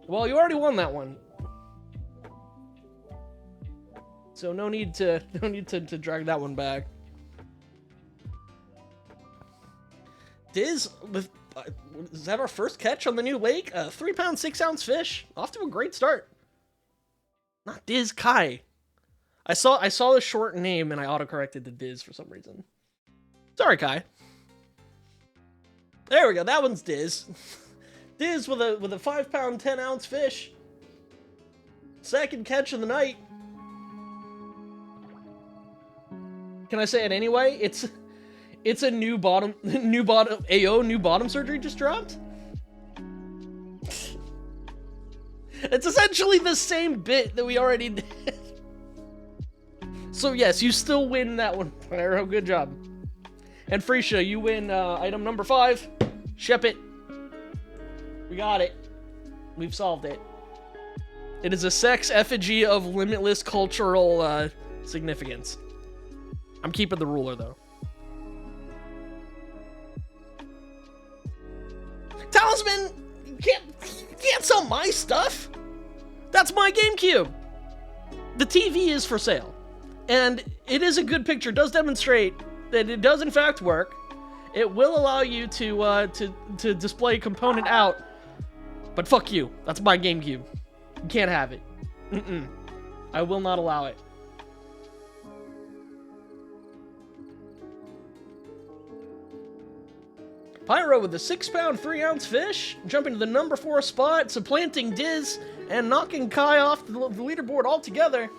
Well, you already won that one. So no need to drag that one back. Diz, is that our first catch on the new lake? A 3-pound, 6-ounce fish. Off to a great start. Not Diz, Kai. I saw the short name and I autocorrected to Diz for some reason. Sorry, Kai. There we go. That one's Diz. Diz with a 5-pound, 10-ounce fish. Second catch of the night. Can I say it anyway? It's a new bottom surgery just dropped. It's essentially the same bit that we already did. So yes, you still win that one, Pyro. Good job. And Freesia, you win item number 5. Ship it. We got it. We've solved it. It is a sex effigy of limitless cultural significance. I'm keeping the ruler, though. Talisman! You can't sell my stuff! That's my GameCube! The TV is for sale. And it is a good picture. It does demonstrate that it does in fact work. It will allow you to display a component out. But fuck you. That's my GameCube. You can't have it. I will not allow it. Pyro with the 6-pound, 3-ounce fish, jumping to the number 4 spot, supplanting Diz, and knocking Kai off the leaderboard altogether.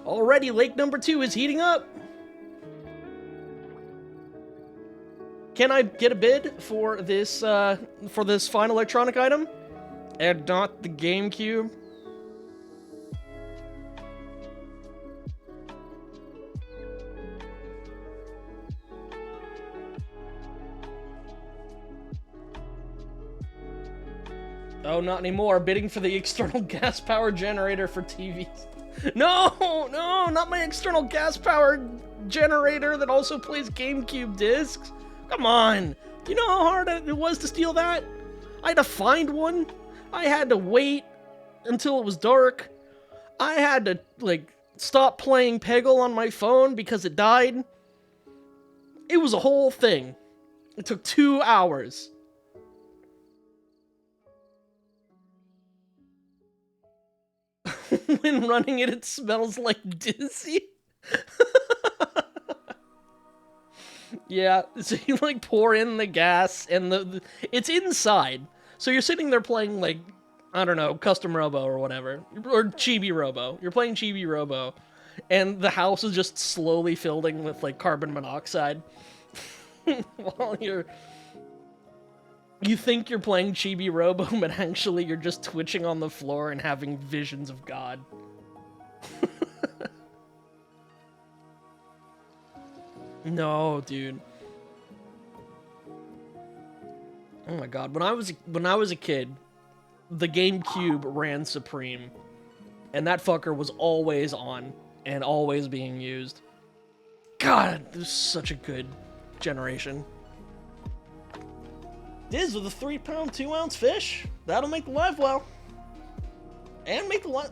Already, lake number 2 is heating up. Can I get a bid for this fine electronic item? And not the GameCube? Oh, not anymore. Bidding for the external gas power generator for TVs. No, not my external gas power generator that also plays GameCube discs. Come on. Do you know how hard it was to steal that? I had to find one. I had to wait until it was dark. I had to, stop playing Peggle on my phone because it died. It was a whole thing. It took 2 hours. When running it, it smells like Dizzy. Yeah, so you like pour in the gas, and it's inside. So you're sitting there playing like, I don't know, Custom Robo or whatever, or Chibi Robo. You're playing Chibi Robo, and the house is just slowly filling with like carbon monoxide. While you think you're playing Chibi Robo, but actually you're just twitching on the floor and having visions of God. No, dude. Oh my god, when I was a kid, the GameCube ran supreme, and that fucker was always on and always being used. God, this is such a good generation. Diz with a 3-pound, 2-ounce fish. That'll make the live well. And make the live.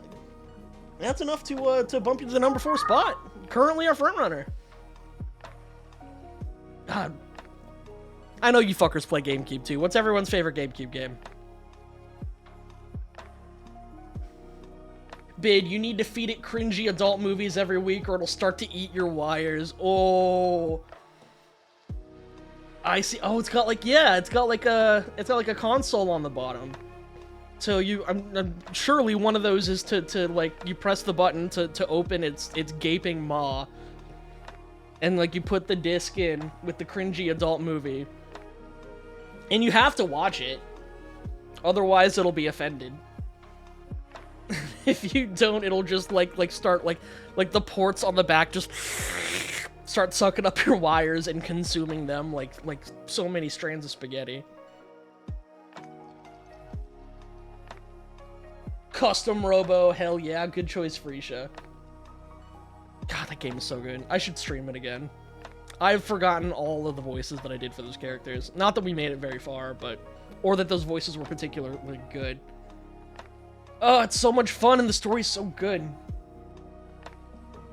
That's enough to bump you to the number 4 spot. Currently our front runner. God. I know you fuckers play GameCube too. What's everyone's favorite GameCube game? Bid, you need to feed it cringy adult movies every week or it'll start to eat your wires. Oh. I see. Oh, it's got like, yeah, it's got like a console on the bottom. So I'm surely one of those is to like, you press the button to open its gaping maw. And like you put the disc in with the cringy adult movie. And you have to watch it. Otherwise it'll be offended. If you don't, it'll just like start like the ports on the back just start sucking up your wires and consuming them like so many strands of spaghetti. Custom Robo, hell yeah, good choice, Freesha. God, that game is so good. I should stream it again. I've forgotten all of the voices that I did for those characters. Not that we made it very far, but... Or that those voices were particularly good. Oh, it's so much fun and the story's so good.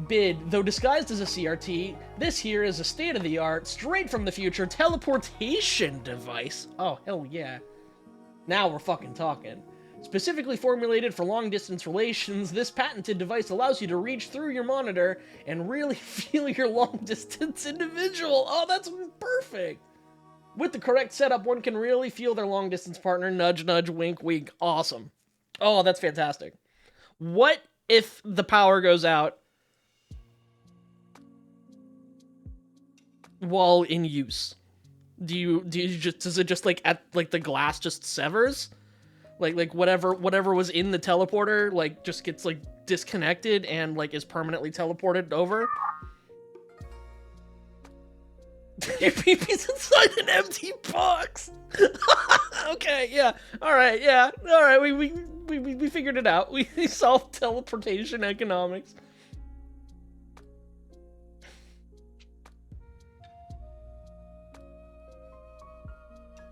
Bid, though disguised as a CRT, this here is a state-of-the-art, straight from the future teleportation device. Oh, hell yeah. Now we're fucking talking. Specifically formulated for long-distance relations, this patented device allows you to reach through your monitor and really feel your long-distance individual. Oh, that's perfect! With the correct setup, one can really feel their long-distance partner. Nudge, nudge, wink, wink. Awesome. Oh, that's fantastic. What if the power goes out while in use? Does it just like at like the glass just severs? Like whatever was in the teleporter like just gets like disconnected and like is permanently teleported over. Your pee-pee's inside an empty box. Okay, yeah. All right, yeah. All right, we figured it out. We solved teleportation economics.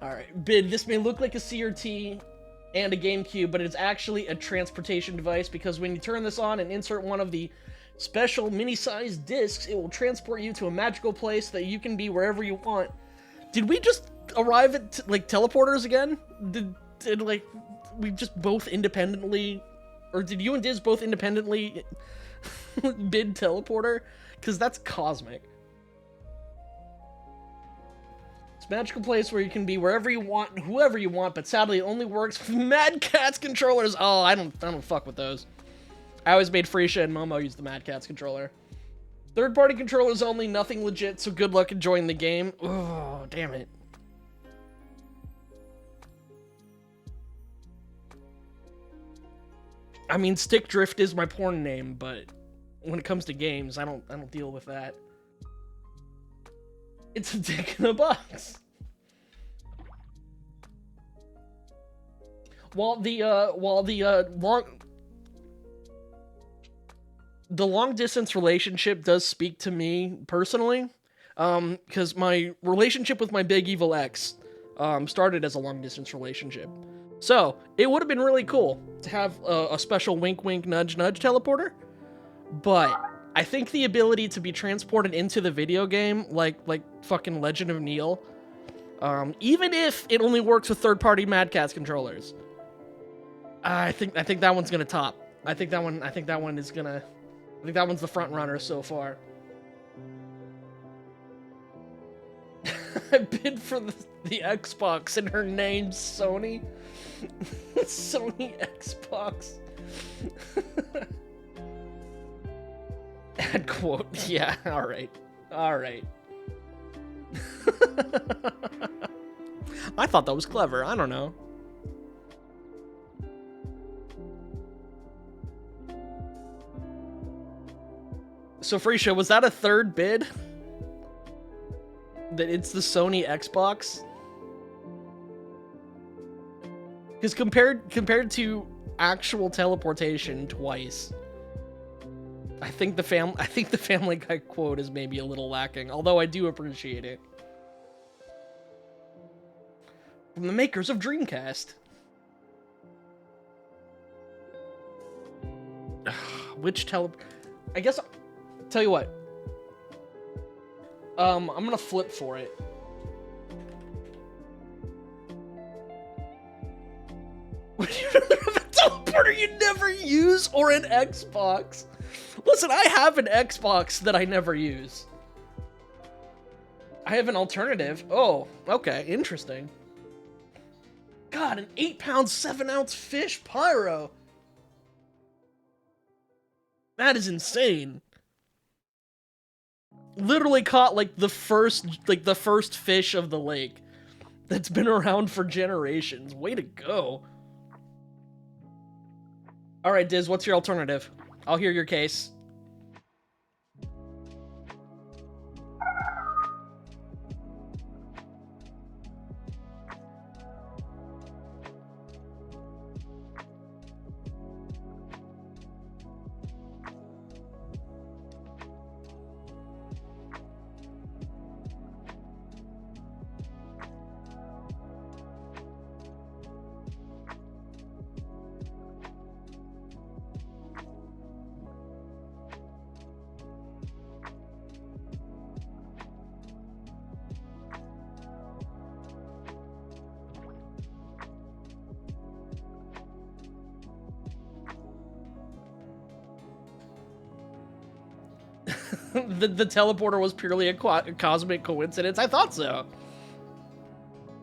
All right, Bid, this may look like a CRT and a GameCube, but it's actually a transportation device because when you turn this on and insert one of the special mini-sized discs, it will transport you to a magical place that you can be wherever you want. Did we just arrive at like teleporters again? Did like we just both independently, or did you and Diz both independently bid teleporter? Because that's cosmic. Magical place where you can be wherever you want, whoever you want, but sadly it only works with Mad Catz controllers. Oh, I don't fuck with those. I always made Freesha and Momo use the Mad Catz controller. Third-party controllers only, nothing legit, so good luck enjoying the game. Oh, damn it. I mean, Stick Drift is my porn name, but when it comes to games, I don't deal with that. It's a dick in a box. While the long distance relationship does speak to me personally, because my relationship with my big evil ex started as a long distance relationship. So it would have been really cool to have a special wink wink nudge nudge teleporter, but I think the ability to be transported into the video game, like fucking Legend of Neil, even if it only works with third-party Mad Catz controllers, I think that one's gonna top. I think that one's the front runner so far. I bid for the Xbox and her name's Sony. Sony Xbox. Ad quote. Yeah, alright. Alright. I thought that was clever. I don't know. So, Freesha, was that a third bid? That it's the Sony Xbox? Because compared to actual teleportation twice, I think the Family Guy quote is maybe a little lacking, although I do appreciate it. From the makers of Dreamcast. I guess, tell you what. I'm gonna flip for it. Would you rather have a teleporter you never use or an Xbox? Listen, I have an Xbox that I never use. I have an alternative. Oh, okay, interesting. God, an 8-pound, 7-ounce fish pyro. That is insane. Literally caught like the first fish of the lake that's been around for generations. Way to go. All right, Diz, what's your alternative? I'll hear your case. the teleporter was purely a cosmic coincidence. I thought so.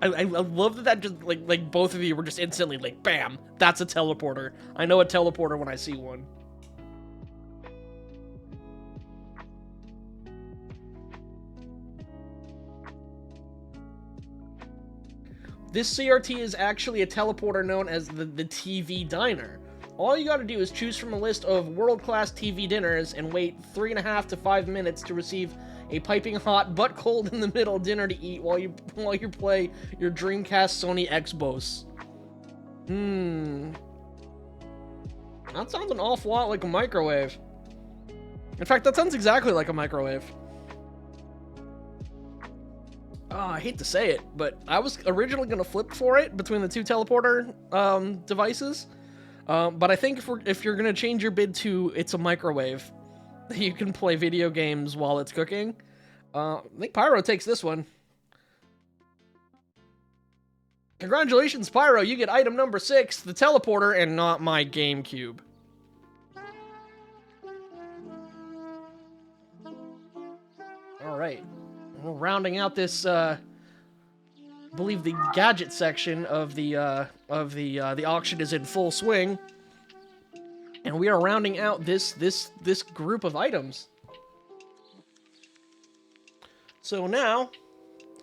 I love that just like both of you were just instantly like, bam, that's a teleporter. I know a teleporter when I see one. This CRT is actually a teleporter known as the TV Diner. All you gotta do is choose from a list of world-class TV dinners and wait 3.5 to 5 minutes to receive a piping hot, but cold in the middle dinner to eat while you play your Dreamcast Sony Xbox. That sounds an awful lot like a microwave. In fact, that sounds exactly like a microwave. Oh, I hate to say it, but I was originally gonna flip for it between the two teleporter devices. But I think if you're gonna change your bid to it's a microwave, you can play video games while it's cooking. I think Pyro takes this one. Congratulations, Pyro! You get item number 6, the teleporter, and not my GameCube. All right, we're rounding out this. I believe the gadget section of the auction is in full swing, and we are rounding out this group of items. So now,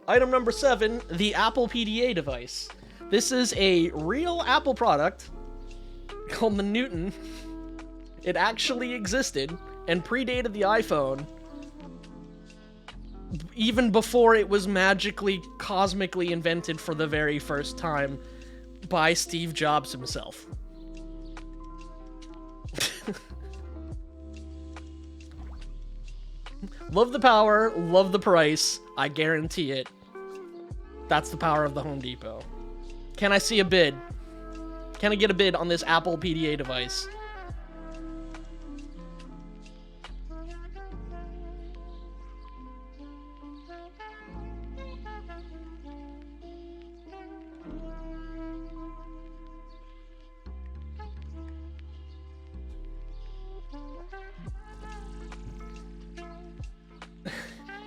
item number 7, the Apple PDA device. This is a real Apple product called the Newton. It actually existed and predated the iPhone, even before it was magically, cosmically invented for the very first time by Steve Jobs himself. Love the power, love the price, I guarantee it. That's the power of the Home Depot. Can I see a bid? Can I get a bid on this Apple PDA device?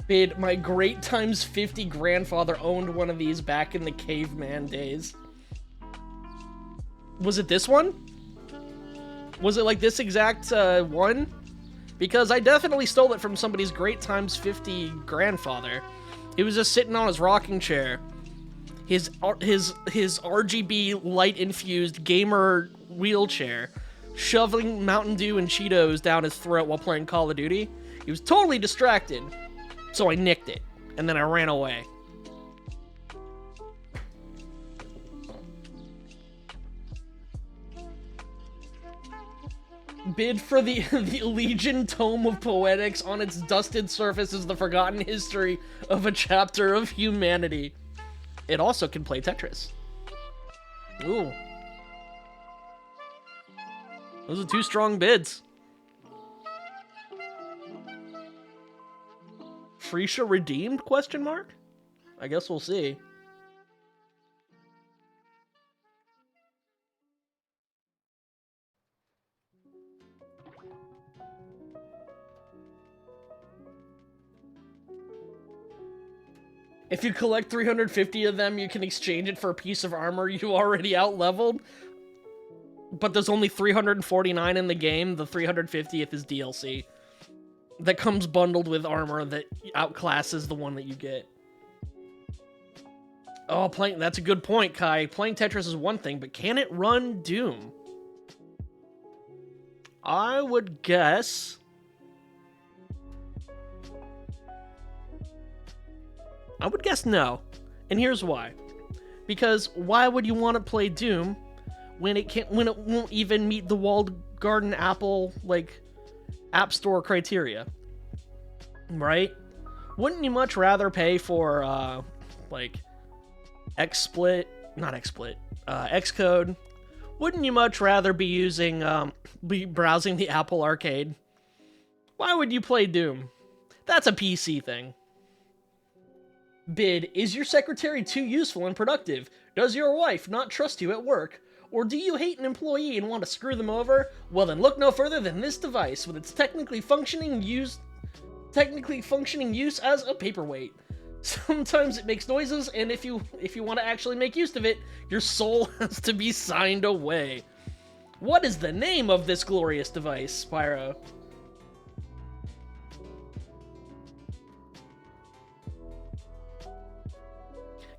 Bid, my great times 50 grandfather owned one of these back in the caveman days. Was it this one? Was it like this exact one? Because I definitely stole it from somebody's great times 50 grandfather. He was just sitting on his rocking chair. His RGB light infused gamer wheelchair, shoveling Mountain Dew and Cheetos down his throat while playing Call of Duty. He was totally distracted. So I nicked it, and then I ran away. Bid for the Legion Tome of Poetics. On its dusted surface is the forgotten history of a chapter of humanity. It also can play Tetris. Ooh. Those are 2 strong bids. Freesha redeemed? Question mark? I guess we'll see. If you collect 350 of them, you can exchange it for a piece of armor you already out-leveled. But there's only 349 in the game. The 350th is DLC. That comes bundled with armor that outclasses the one that you get. Oh, that's a good point, Kai. Playing Tetris is one thing, but can it run Doom? I would guess... no. And here's why. Because why would you want to play Doom when it won't even meet the walled garden Apple, like, App Store criteria? Right? Wouldn't you much rather pay for, like, Xcode? Wouldn't you much rather be using, be browsing the Apple Arcade? Why would you play Doom? That's a PC thing. Bid, is your secretary too useful and productive? Does your wife not trust you at work? Or do you hate an employee and want to screw them over? Well then look no further than this device with its technically functioning use as a paperweight. Sometimes it makes noises, and if you want to actually make use of it, your soul has to be signed away. What is the name of this glorious device, Spyro?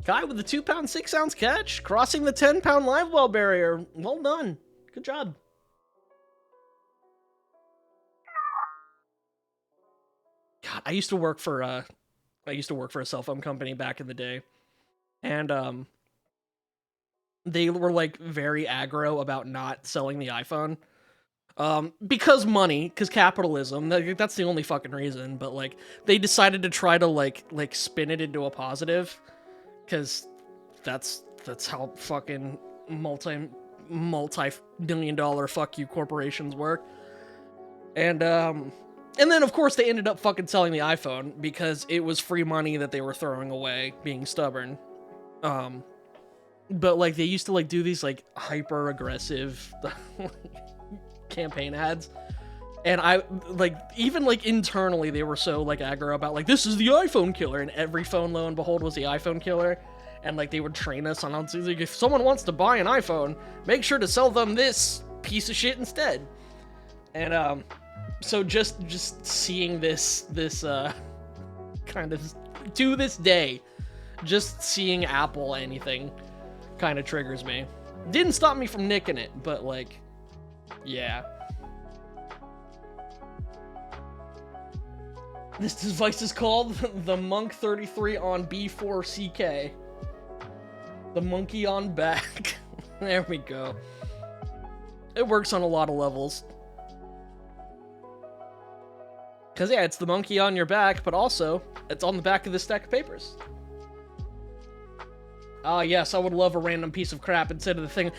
Guy with the 2-pound 6-ounce catch, crossing the 10-pound live well barrier. Well done. Good job. God, I used to work for a cell phone company back in the day, and they were like very aggro about not selling the iPhone. Because money, because capitalism, that's the only fucking reason, but like they decided to try to like spin it into a positive. Because that's how fucking multi-million-dollar fuck you corporations work. And then of course they ended up fucking selling the iPhone because it was free money that they were throwing away, being stubborn. But like they used to like do these like hyper aggressive campaign ads. And I, like, even, like, internally, they were so, like, aggro about, like, this is the iPhone killer, and every phone, lo and behold, was the iPhone killer, and, like, they would train us on, like, if someone wants to buy an iPhone, make sure to sell them this piece of shit instead. And, so just seeing this, kind of, to this day, just seeing Apple anything kind of triggers me. Didn't stop me from nicking it, but, like, yeah. This device is called the Monk 33 on B4CK. The monkey on back. There we go. It works on a lot of levels. Because, yeah, it's the monkey on your back, but also, it's on the back of this stack of papers. Ah, yes, I would love a random piece of crap instead of the thing.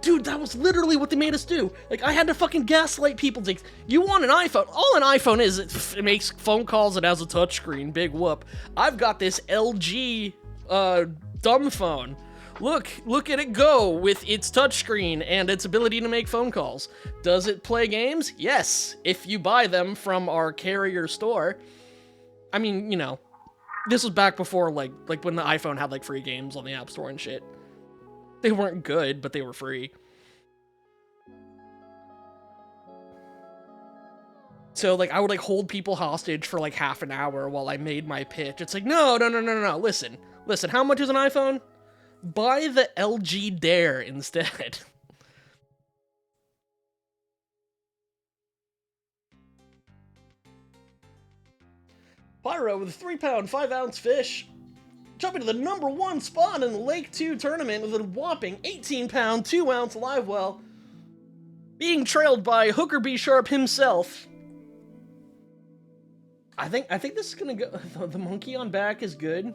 Dude, that was literally what they made us do. Like, I had to fucking gaslight people. Like, you want an iPhone? All an iPhone is, it makes phone calls, it has a touchscreen. Big whoop. I've got this LG, dumb phone. Look at it go with its touchscreen and its ability to make phone calls. Does it play games? Yes, if you buy them from our carrier store. I mean, you know, This was back before, like when the iPhone had, like, free games on the App Store and shit. They weren't good, but they were free. So, like, I would, like, hold people hostage for, like, half an hour while I made my pitch. It's like, no, listen, how much is an iPhone? Buy the LG Dare instead. Pyro with a 3-pound, 5-ounce fish, jumping to the #1 spot in the Lake 2 tournament with a whopping 18-pound, 2-ounce live well, being trailed by Hooker B. Sharp himself. I think this is gonna go. The monkey on back is good.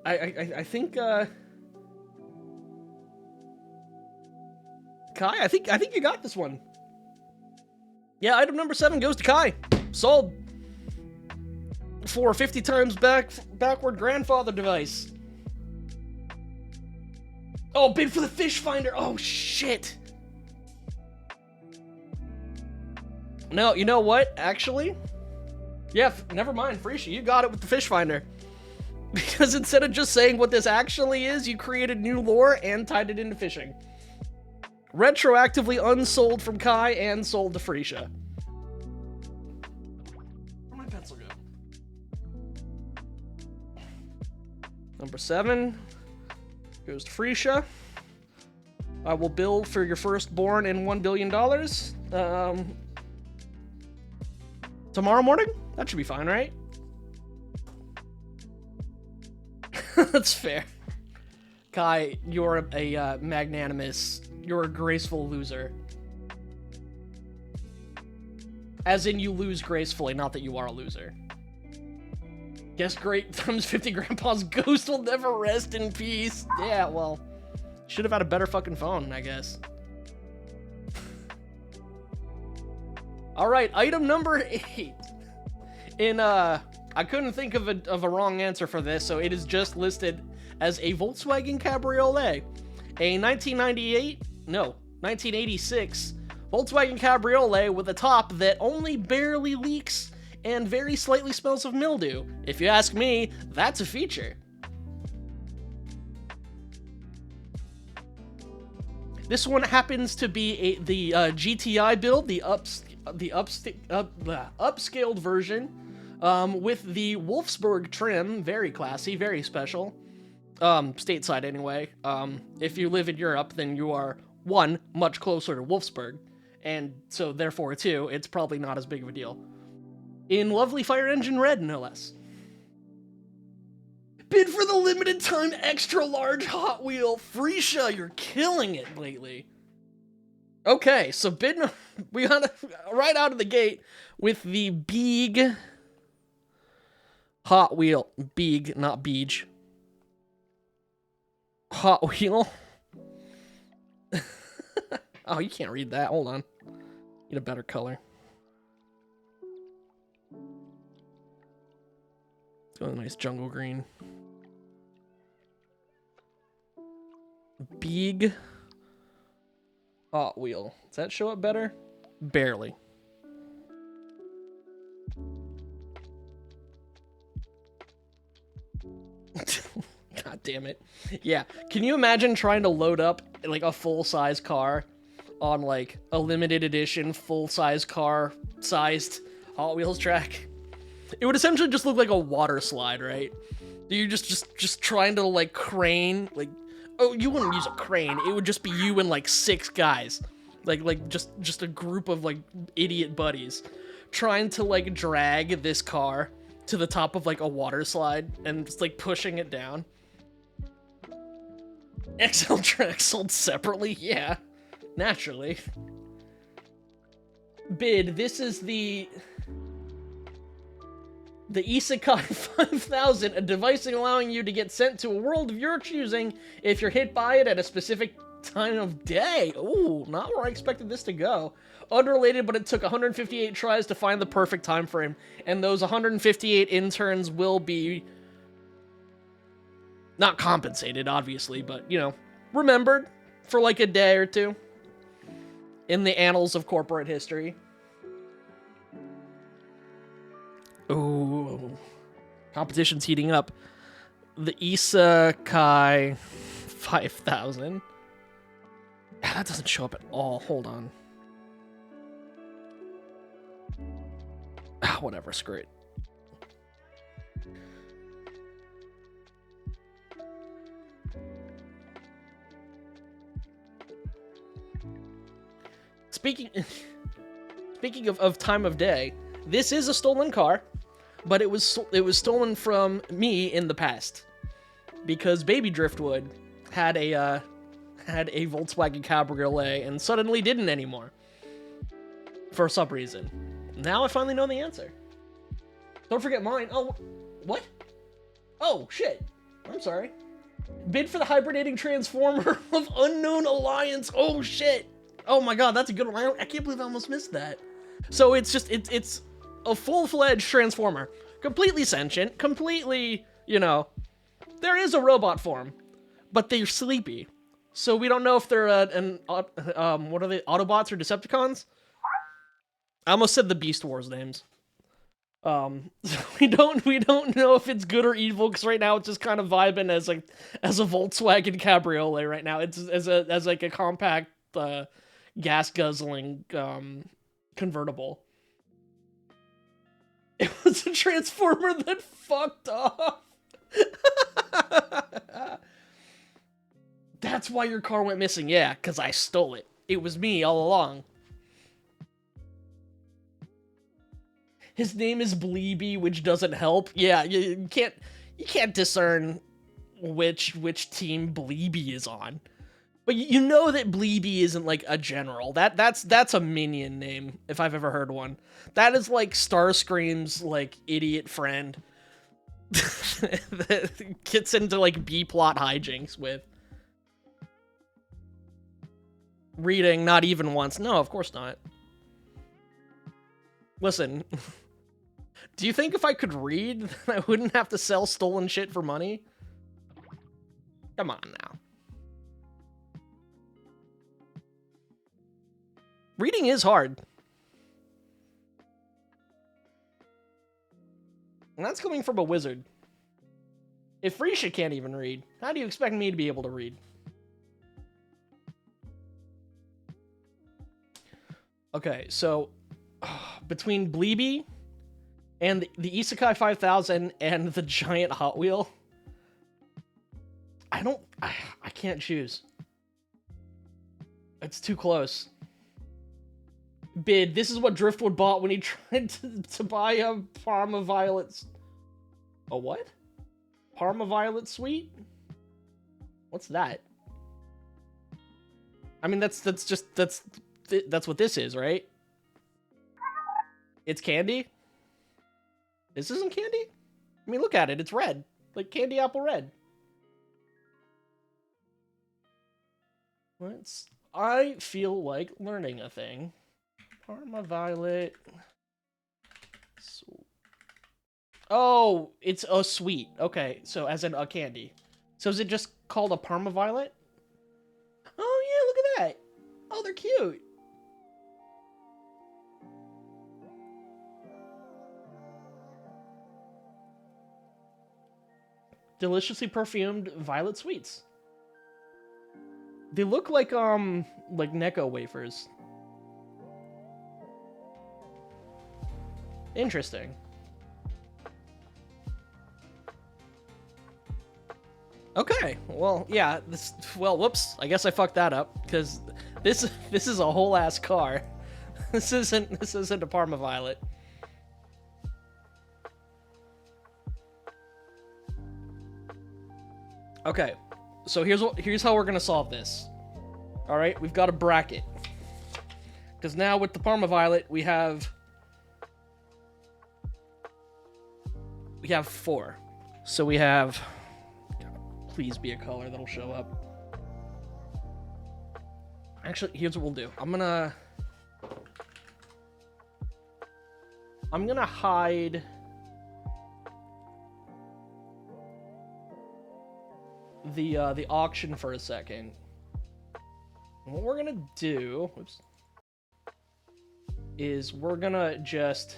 I think Kai, I think you got this one. Yeah, item number 7 goes to Kai. Sold for 50 times backward grandfather device. Oh, bid for the fish finder. Oh shit. No, you know what? Actually, yeah, never mind, Freesia, you got it with the fish finder. Because instead of just saying what this actually is, you created new lore and tied it into fishing. Retroactively unsold from Kai and sold to Freesia. Where'd my pencil go? Number 7 goes to Freesia. I will bill for your firstborn in $1 billion. Tomorrow morning? That should be fine, right? That's fair. Kai, you're a magnanimous, you're a graceful loser. As in, you lose gracefully, not that you are a loser. Guess great times 50 grandpa's ghost will never rest in peace. Yeah, well, should have had a better fucking phone, I guess. Alright, item number 8. I couldn't think of a wrong answer for this, so it is just listed as a Volkswagen Cabriolet. A 1986 Volkswagen Cabriolet with a top that only barely leaks and very slightly smells of mildew. If you ask me, that's a feature. This one happens to be the GTI build, the upscaled version, with the Wolfsburg trim. Very classy, very special. Stateside anyway. If you live in Europe, then you are, 1, much closer to Wolfsburg, and so therefore 2, it's probably not as big of a deal. In lovely fire engine red, no less. Bid for the limited time extra large Hot Wheel. Freesia, you're killing it lately. Okay, so we got right out of the gate with the big Hot Wheel. Big, not beej. Hot Wheel. Oh, you can't read that. Hold on. Need a better color. Let's go with a nice jungle green. Big Hot Wheel. Does that show up better? Barely. God damn it. Yeah. Can you imagine trying to load up like a full-size car on like a limited edition full-size car sized Hot Wheels track? It would essentially just look like a water slide, right? You just trying to like crane, like, oh, you wouldn't use a crane. It would just be you and like 6 guys. Like just a group of like idiot buddies trying to like drag this car to the top of like a water slide and just like pushing it down. XL tracks sold separately? Yeah, naturally. Bid, this is the Isekai 5000, a device allowing you to get sent to a world of your choosing if you're hit by it at a specific time of day. Ooh, not where I expected this to go. Unrelated, but it took 158 tries to find the perfect time frame, and those 158 interns will be not compensated, obviously, but, you know, remembered for like a day or two in the annals of corporate history. Ooh. Ooh. Competition's heating up. The Isekai 5000. That doesn't show up at all. Hold on. Whatever, screw it. Speaking of time of day, this is a stolen car, but it was stolen from me in the past because Baby Driftwood had a Volkswagen Cabriolet and suddenly didn't anymore for some reason. Now I finally know the answer. Don't forget mine. Oh, what? Oh shit! I'm sorry. Bid for the hibernating transformer of Unknown Alliance. Oh shit! Oh my god, that's a good one. I can't believe I almost missed that. So it's a full-fledged transformer. Completely sentient, completely, there is a robot form, but they're sleepy. So we don't know if they're what are they, Autobots or Decepticons? I almost said the Beast Wars names. We don't know if it's good or evil, because right now it's just kind of vibing as a Volkswagen Cabriolet right now. It's as like a compact gas guzzling convertible. It was a transformer that fucked off. That's why your car went missing. Yeah, because I stole it. It was me all along. His name is Bleeby, which doesn't help. Yeah, you can't discern which team Bleeby is on. But you know that Bleeby isn't like a general. That's a minion name, if I've ever heard one. That is like Starscream's like idiot friend that gets into like B-plot hijinks with. Reading, not even once. No, of course not. Listen, do you think if I could read, I wouldn't have to sell stolen shit for money? Come on now. Reading is hard. And that's coming from a wizard. If Risha can't even read, how do you expect me to be able to read? Okay, so between Bleeby and the Isekai 5000 and the giant Hot Wheel, I can't choose. It's too close. Bid, this is what Driftwood bought when he tried to buy a Parma Violet. A what? Parma Violet Sweet? What's that? I mean, that's what this is, right? It's candy? This isn't candy? I mean, look at it. It's red. Like candy apple red. I feel like learning a thing. Parma Violet. Oh, it's a sweet. Okay, so as in a candy. So is it just called a Parma Violet? Oh yeah, look at that. Oh, they're cute. Deliciously perfumed violet sweets. They look like Necco wafers. Interesting. Okay, well, yeah, whoops. I guess I fucked that up, because this is a whole ass car. This isn't a Parma Violet. Okay, so here's how we're gonna solve this. All right, we've got a bracket, because now with the Parma Violet we have 4. So we have. Please be a color that'll show up. Actually, here's what we'll do. I'm gonna hide the auction for a second. And what we're gonna do, is we're gonna just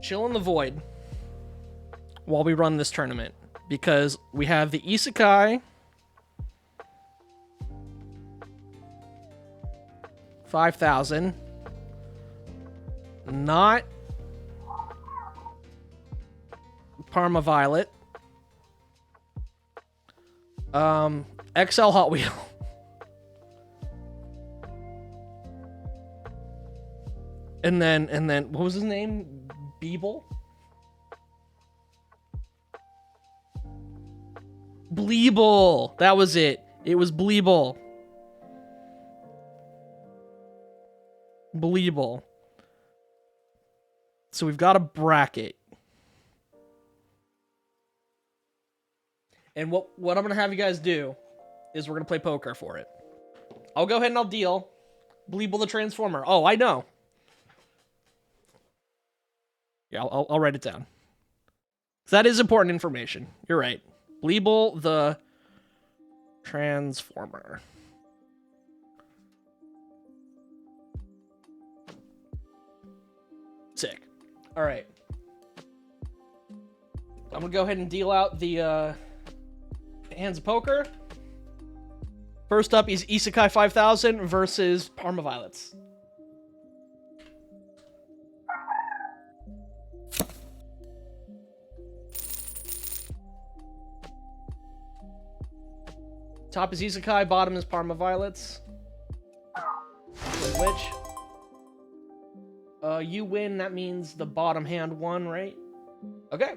chill in the void while we run this tournament, because we have the Isekai 5,000, not Parma Violet, XL Hot Wheel, and then what was his name? Beeble? Bleeble. That was it. It was Bleeble. Bleeble. So we've got a bracket. And what I'm going to have you guys do is we're going to play poker for it. I'll go ahead and I'll deal Bleeble the Transformer. Oh, I know. Yeah, I'll write it down. That is important information. You're right. Bleeble the Transformer. Sick. All right. I'm going to go ahead and deal out the hands of poker. First up is Isekai 5000 versus Parma Violets. Top is Isekai, bottom is Parma Violets. Which? You win, that means the bottom hand won, right? Okay.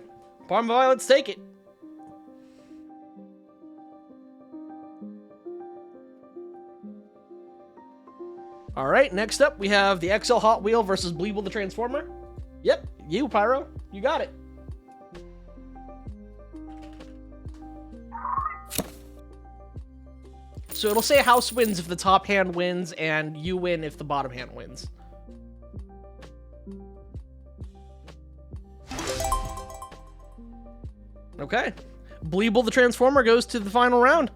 Parma Violets, take it. Alright, next up we have the XL Hot Wheel versus Bleeble the Transformer. Yep, you, Pyro. You got it. So it'll say house wins if the top hand wins, and you win if the bottom hand wins. Okay. Bleeble the Transformer goes to the final round.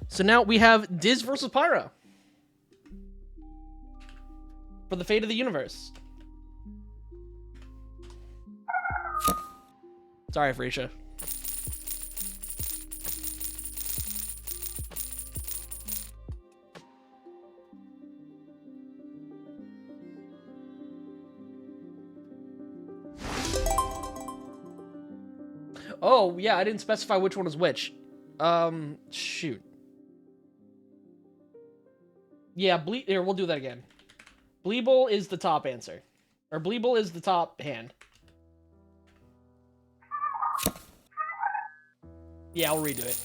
So now we have Diz versus Pyro for the fate of the universe. Sorry, Freesia. Oh, yeah, I didn't specify which one was which. Shoot. Yeah, here, we'll do that again. Bleeble is the top answer. Or Bleeble is the top hand. Yeah, I'll redo it.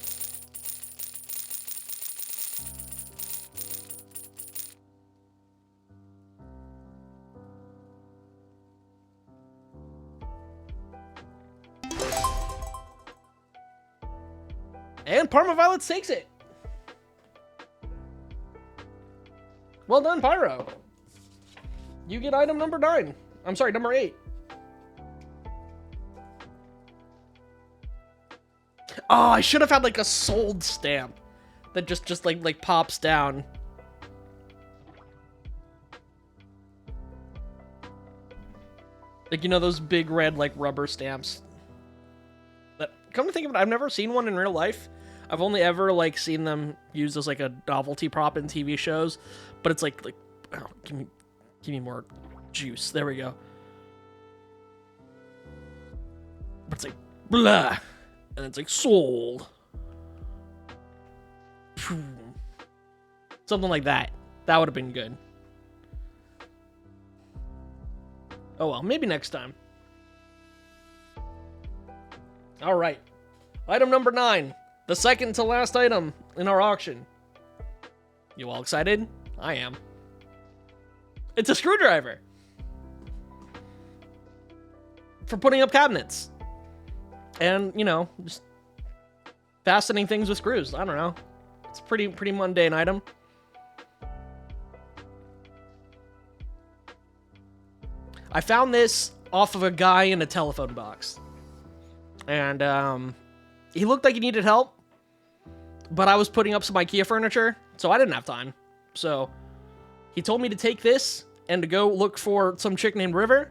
And Parma Violets takes it. Well done, Pyro. You get item number 9. I'm sorry, number 8. Oh, I should have had like a sold stamp that just like pops down. Like, you know, those big red like rubber stamps. That, come to think of it, I've never seen one in real life. I've only ever like seen them used as like a novelty prop in TV shows, but it's like oh, give me more juice. There we go. But it's like blah, and it's like sold. Something like that. That would have been good. Oh well, maybe next time. All right, item number 9. The second to last item in our auction. You all excited? I am. It's a screwdriver. For putting up cabinets. And, you know, just fastening things with screws. I don't know. It's a pretty mundane item. I found this off of a guy in a telephone box. And, he looked like he needed help, but I was putting up some IKEA furniture, so I didn't have time. So he told me to take this and to go look for some chick named River.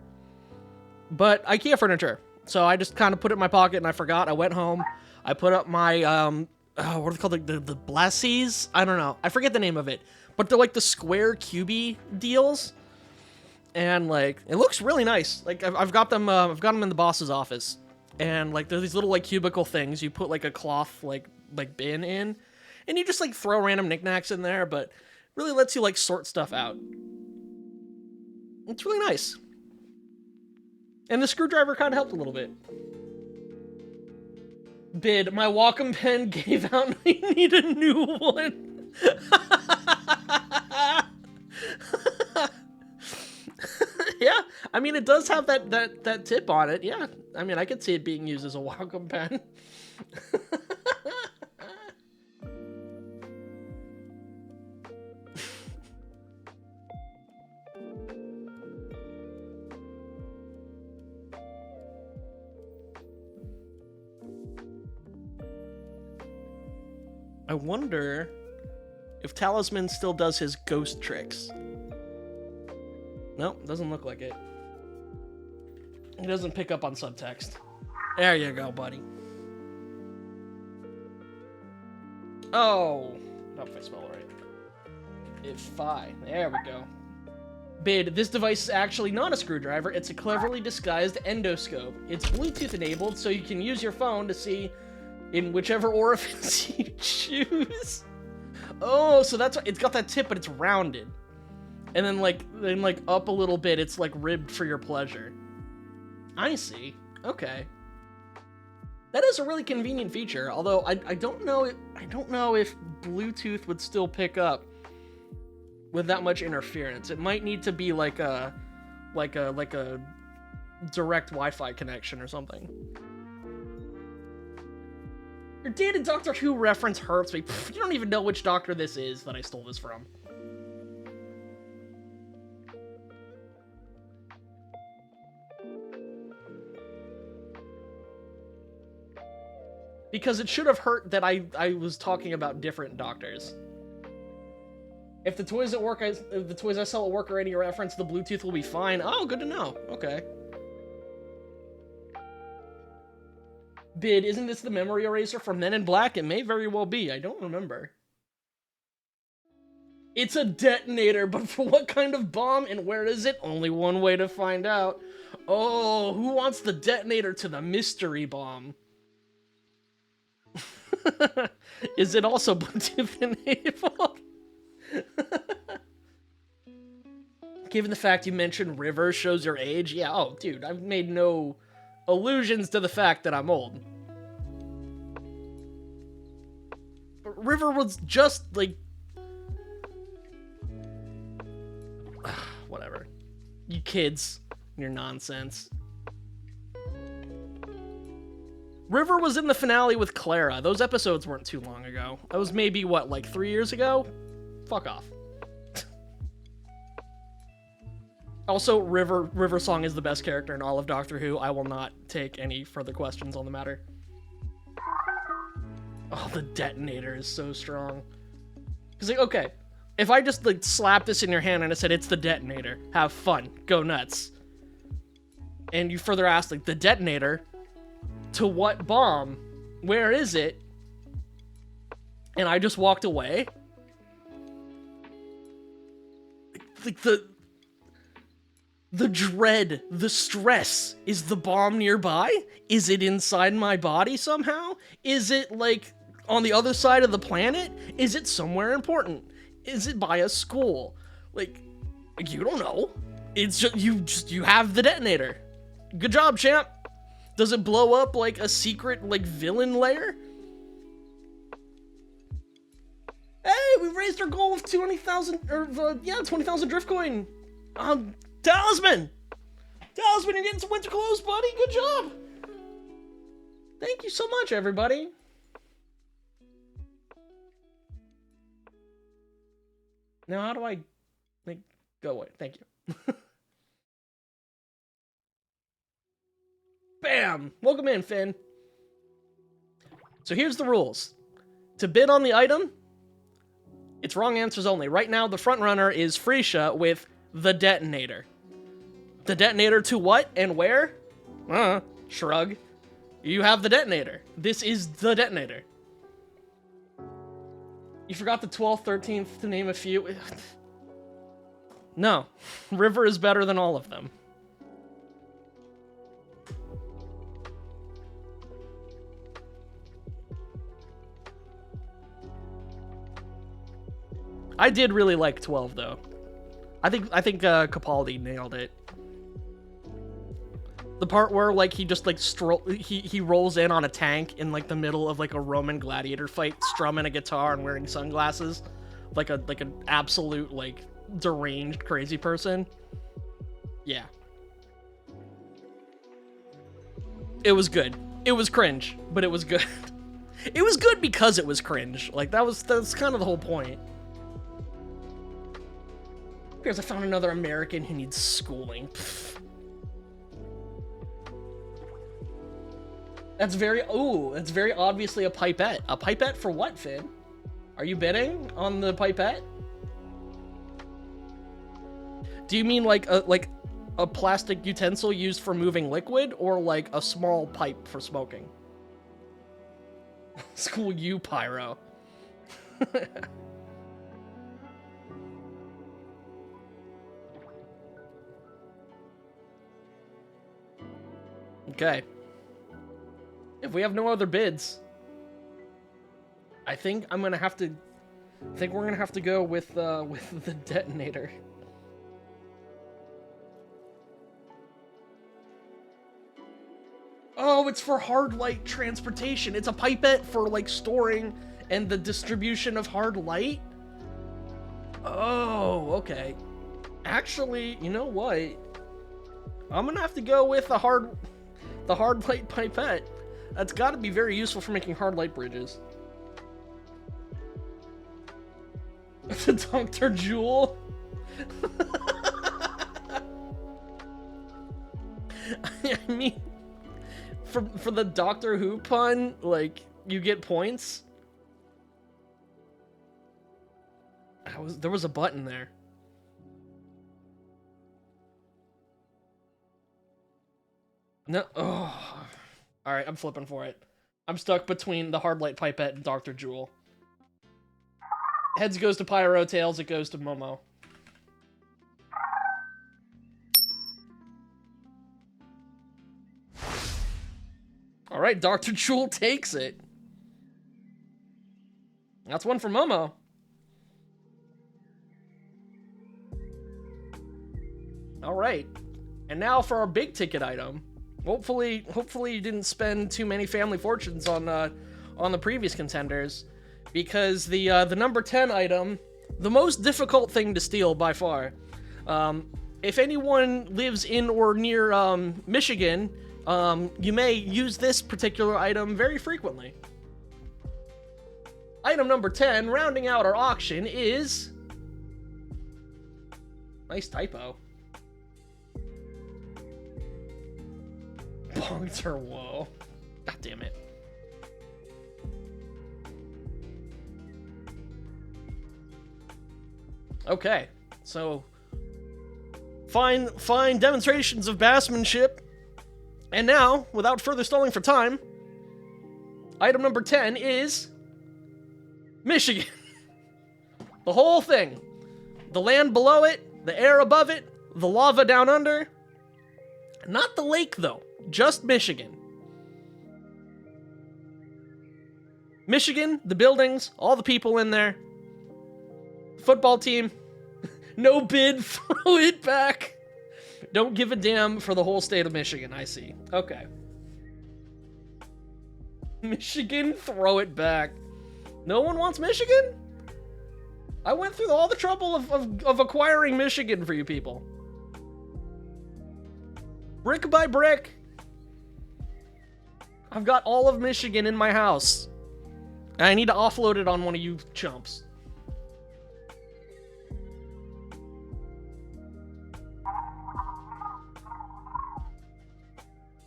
But IKEA furniture. So I just kind of put it in my pocket and I forgot. I went home. I put up my, what are they called? Like the Blassies? I don't know. I forget the name of it. But they're like the square cubey deals. And like, it looks really nice. Like I've got them in the boss's office. And like, they're these little like cubicle things. You put like a cloth like bin in. And you just like throw random knickknacks in there. But really lets you like sort stuff out. It's really nice. And the screwdriver kind of helped a little bit. Bid, my Wacom pen gave out and I need a new one. Yeah, I mean, it does have that tip on it. Yeah, I mean, I could see it being used as a Wacom pen. I wonder if Talisman still does his ghost tricks. Nope, doesn't look like it. He doesn't pick up on subtext. There you go, buddy. Oh, not if I spell it right. There we go. Bid, this device is actually not a screwdriver, it's a cleverly disguised endoscope. It's Bluetooth enabled, so you can use your phone to see in whichever orifice you choose. Oh, so that's, it's got that tip, but it's rounded. And then like up a little bit, it's like ribbed for your pleasure. I see. Okay. That is a really convenient feature, although I don't know if Bluetooth would still pick up with that much interference. It might need to be like a direct Wi-Fi connection or something. Your dated Doctor Who reference hurts me. Pfft, you don't even know which doctor this is that I stole this from. Because it should have hurt that I was talking about different doctors. If the toys I sell at work are any reference, the Bluetooth will be fine. Oh, good to know. Okay. Bid, isn't this the memory eraser from Men in Black? It may very well be. I don't remember. It's a detonator, but for what kind of bomb and where is it? Only one way to find out. Oh, who wants the detonator to the mystery bomb? Is it also Bluetooth enabled? Given the fact you mentioned River shows your age, yeah, oh, dude, I've made no allusions to the fact that I'm old. But River was just, like... whatever. You kids, your nonsense. River was in the finale with Clara. Those episodes weren't too long ago. That was maybe, what, like 3 years ago? Fuck off. Also, River Song is the best character in all of Doctor Who. I will not take any further questions on the matter. Oh, the detonator is so strong. Because, like, okay, if I just, like, slap this in your hand and I said, it's the detonator, have fun, go nuts. And you further ask, like, the detonator? To what bomb? Where is it? And I just walked away? Like, the dread, the stress. Is the bomb nearby? Is it inside my body somehow? Is it, like, on the other side of the planet? Is it somewhere important? Is it by a school? Like you don't know. It's just, you have the detonator. Good job, champ. Does it blow up, like, a secret, like, villain lair? Hey, we raised our goal of 20,000, or, 20,000 Driftcoin. Talisman! Talisman, you're getting some winter clothes, buddy. Good job. Thank you so much, everybody. Now, how do I, like, go away? Thank you. Bam! Welcome in, Finn. So here's the rules. To bid on the item, it's wrong answers only. Right now, the front runner is Freesia with the detonator. The detonator to what and where? Shrug. You have the detonator. This is the detonator. You forgot the 12th, 13th to name a few. No. River is better than all of them. I did really like 12 though. I think Capaldi nailed it. The part where like he just like he rolls in on a tank in like the middle of like a Roman gladiator fight, strumming a guitar and wearing sunglasses, like an absolute like deranged crazy person. Yeah. It was good. It was cringe, but it was good. It was good because it was cringe. Like that's kind of the whole point. Because I found another American who needs schooling. Pfft. That's very obviously a pipette. A pipette for what, Finn? Are you bidding on the pipette? Do you mean like a plastic utensil used for moving liquid, or like a small pipe for smoking? School you, Pyro. Okay. If we have no other bids, I think we're gonna have to go with the detonator. Oh, it's for hard light transportation. It's a pipette for like storing and the distribution of hard light. Oh, okay. Actually, you know what? I'm gonna have to go with the hard light pipette. That's got to be very useful for making hard light bridges. The Dr. Jewel. I mean, for the Doctor Who pun, like, you get points. There was a button there. No. Oh. All right, I'm flipping for it. I'm stuck between the hard light pipette and Dr. Jewel. Heads goes to Pyro, tails it goes to Momo. All right, Dr. Jewel takes it. That's one for Momo. All right, and now for our big ticket item. Hopefully you didn't spend too many family fortunes on the previous contenders, because the number 10 item, the most difficult thing to steal by far. If anyone lives in or near Michigan, you may use this particular item very frequently. Item number 10, rounding out our auction, is... Nice typo. Bongter Woe. God damn it. Okay, so fine demonstrations of bassmanship. And now, without further stalling for time, item number 10 is Michigan. The whole thing. The land below it, the air above it, the lava down under. Not the lake, though. Just Michigan. Michigan, the buildings, all the people in there. Football team. No bid, throw it back. Don't give a damn for the whole state of Michigan, I see. Okay. Michigan, throw it back. No one wants Michigan? I went through all the trouble of acquiring Michigan for you people. Brick by brick. I've got all of Michigan in my house. And I need to offload it on one of you chumps.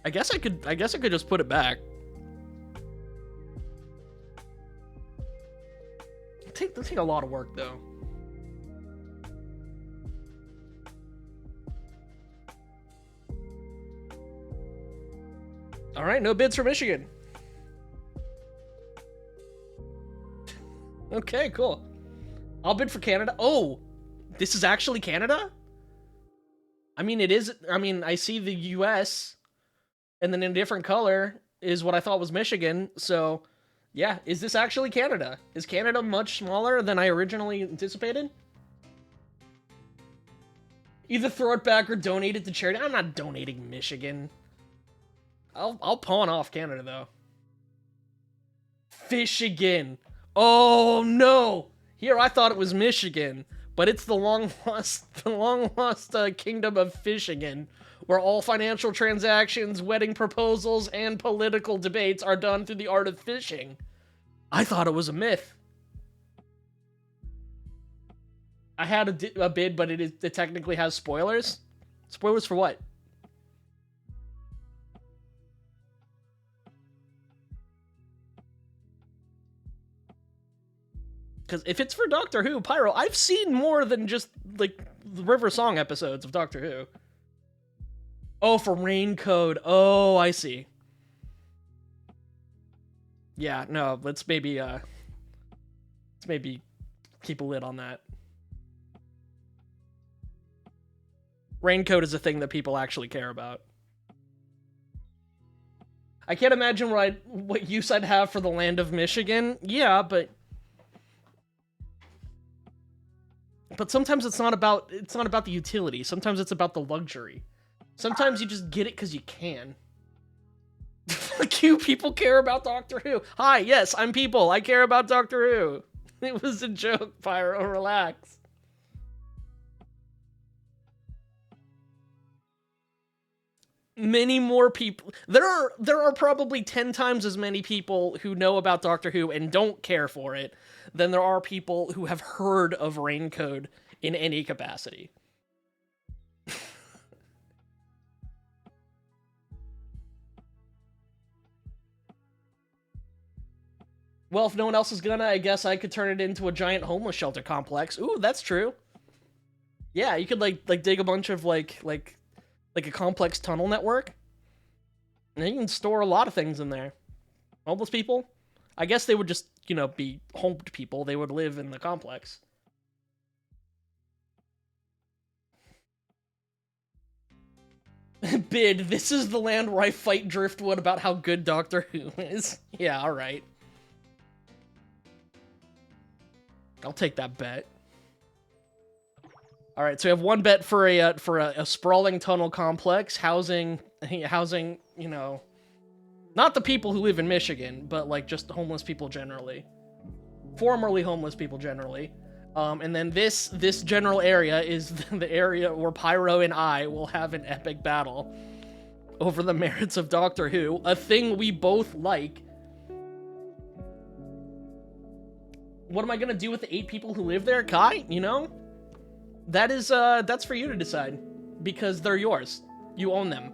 I guess I could just put it back. It'll take a lot of work though. All right, no bids for Michigan. Okay, cool. I'll bid for Canada. Oh, this is actually Canada? I mean, it is. I mean, I see the US, and then in a different color is what I thought was Michigan. So, yeah, is this actually Canada? Is Canada much smaller than I originally anticipated? Either throw it back or donate it to charity. I'm not donating Michigan. I'll pawn off Canada, though. Fishigan. Oh, no! Here, I thought it was Michigan, but it's the long-lost kingdom of Fishigan, where all financial transactions, wedding proposals, and political debates are done through the art of fishing. I thought it was a myth. I had a bid, but it technically has spoilers. Spoilers for what? Because if it's for Doctor Who, Pyro, I've seen more than just, like, the River Song episodes of Doctor Who. Oh, for Rain Code. Oh, I see. Yeah, no, let's maybe keep a lid on that. Rain Code is a thing that people actually care about. I can't imagine what use I'd have for the land of Michigan. Yeah, but sometimes it's not about the utility. Sometimes it's about the luxury. Sometimes you just get it because you can. Fuck you, people care about Doctor Who. Hi, yes, I'm people. I care about Doctor Who. It was a joke, Pyro. Relax. Many more people. There are probably 10 times as many people who know about Doctor Who and don't care for it than there are people who have heard of Rain Code in any capacity. Well, if no one else is gonna, I guess I could turn it into a giant homeless shelter complex. Ooh, that's true. Yeah, you could like dig a bunch of like a complex tunnel network. And you can store a lot of things in there. Homeless people? I guess they would just, be homed people. They would live in the complex. Bid, this is the land where I fight Driftwood about how good Doctor Who is. Yeah, alright. I'll take that bet. All right, so we have one bet for a sprawling tunnel complex housing, not the people who live in Michigan, but like just homeless people generally, formerly homeless people generally. And then this general area is the area where Pyro and I will have an epic battle over the merits of Doctor Who, a thing we both like. What am I gonna do with the 8 people who live there, Kai? That is, that's for you to decide, because they're yours. You own them.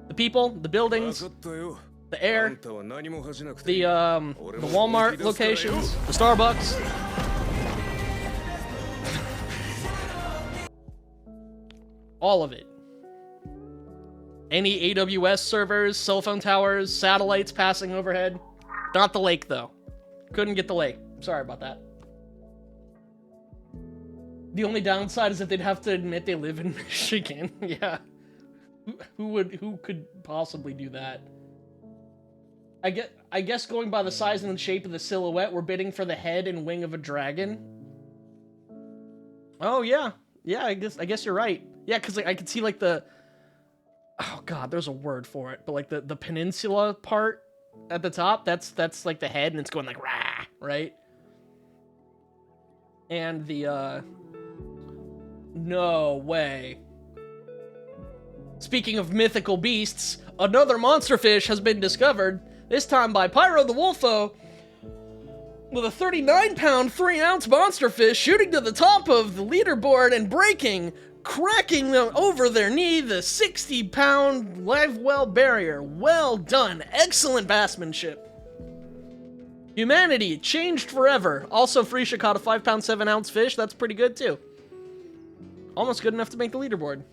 The people, the buildings, the air, the Walmart locations, the Starbucks. All of it. Any AWS servers, cell phone towers, satellites passing overhead. Not the lake, though. Couldn't get the lake. Sorry about that. The only downside is that they'd have to admit they live in Michigan. Yeah. Who could possibly do that? I guess going by the size and the shape of the silhouette, we're bidding for the head and wing of a dragon. Oh yeah. Yeah, I guess you're right. Yeah, because I could see like the, oh god, there's a word for it, but like the peninsula part at the top, that's like the head and it's going like rah, right? And the no way. Speaking of mythical beasts, another monster fish has been discovered, this time by Pyro the Wolfo, with a 39-pound, 3-ounce monster fish shooting to the top of the leaderboard and breaking, cracking them over their knee, the 60-pound live well barrier. Well done. Excellent bassmanship. Humanity, changed forever. Also, Frisha caught a 5-pound, 7-ounce fish. That's pretty good, too. Almost good enough to make the leaderboard.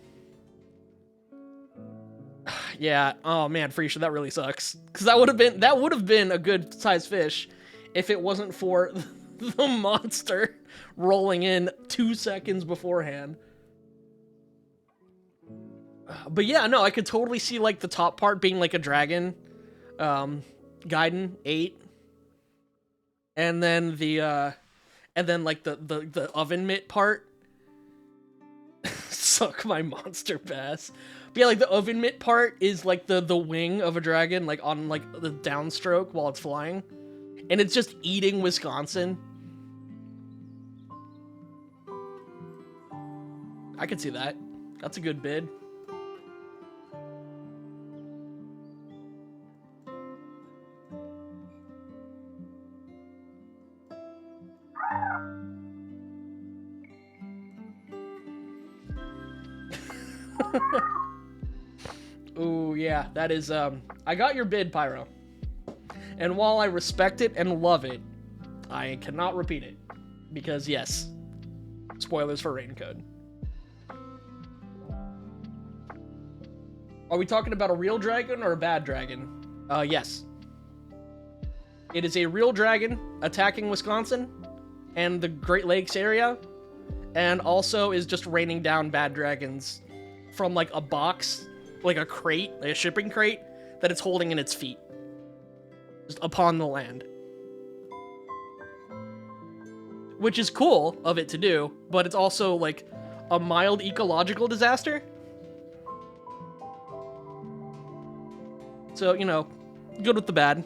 Yeah. Oh man, Freesia, that really sucks. Because that would have been a good sized fish if it wasn't for the monster rolling in 2 seconds beforehand. But yeah, no, I could totally see like the top part being like a dragon, Gaiden 8, and then like the oven mitt part. Suck my monster bass. But yeah, like the oven mitt part is like the wing of a dragon, like on like the downstroke while it's flying, and it's just eating Wisconsin. I could see that. That's a good bid. Ooh, yeah, that is, I got your bid, Pyro. And while I respect it and love it, I cannot repeat it. Because, yes, spoilers for Rain Code. Are we talking about a real dragon or a bad dragon? Yes. It is a real dragon attacking Wisconsin and the Great Lakes area, and also is just raining down bad dragons from, like, a box, like a crate, like a shipping crate, that it's holding in its feet. Just upon the land. Which is cool of it to do, but it's also, like, a mild ecological disaster. So, you know, good with the bad.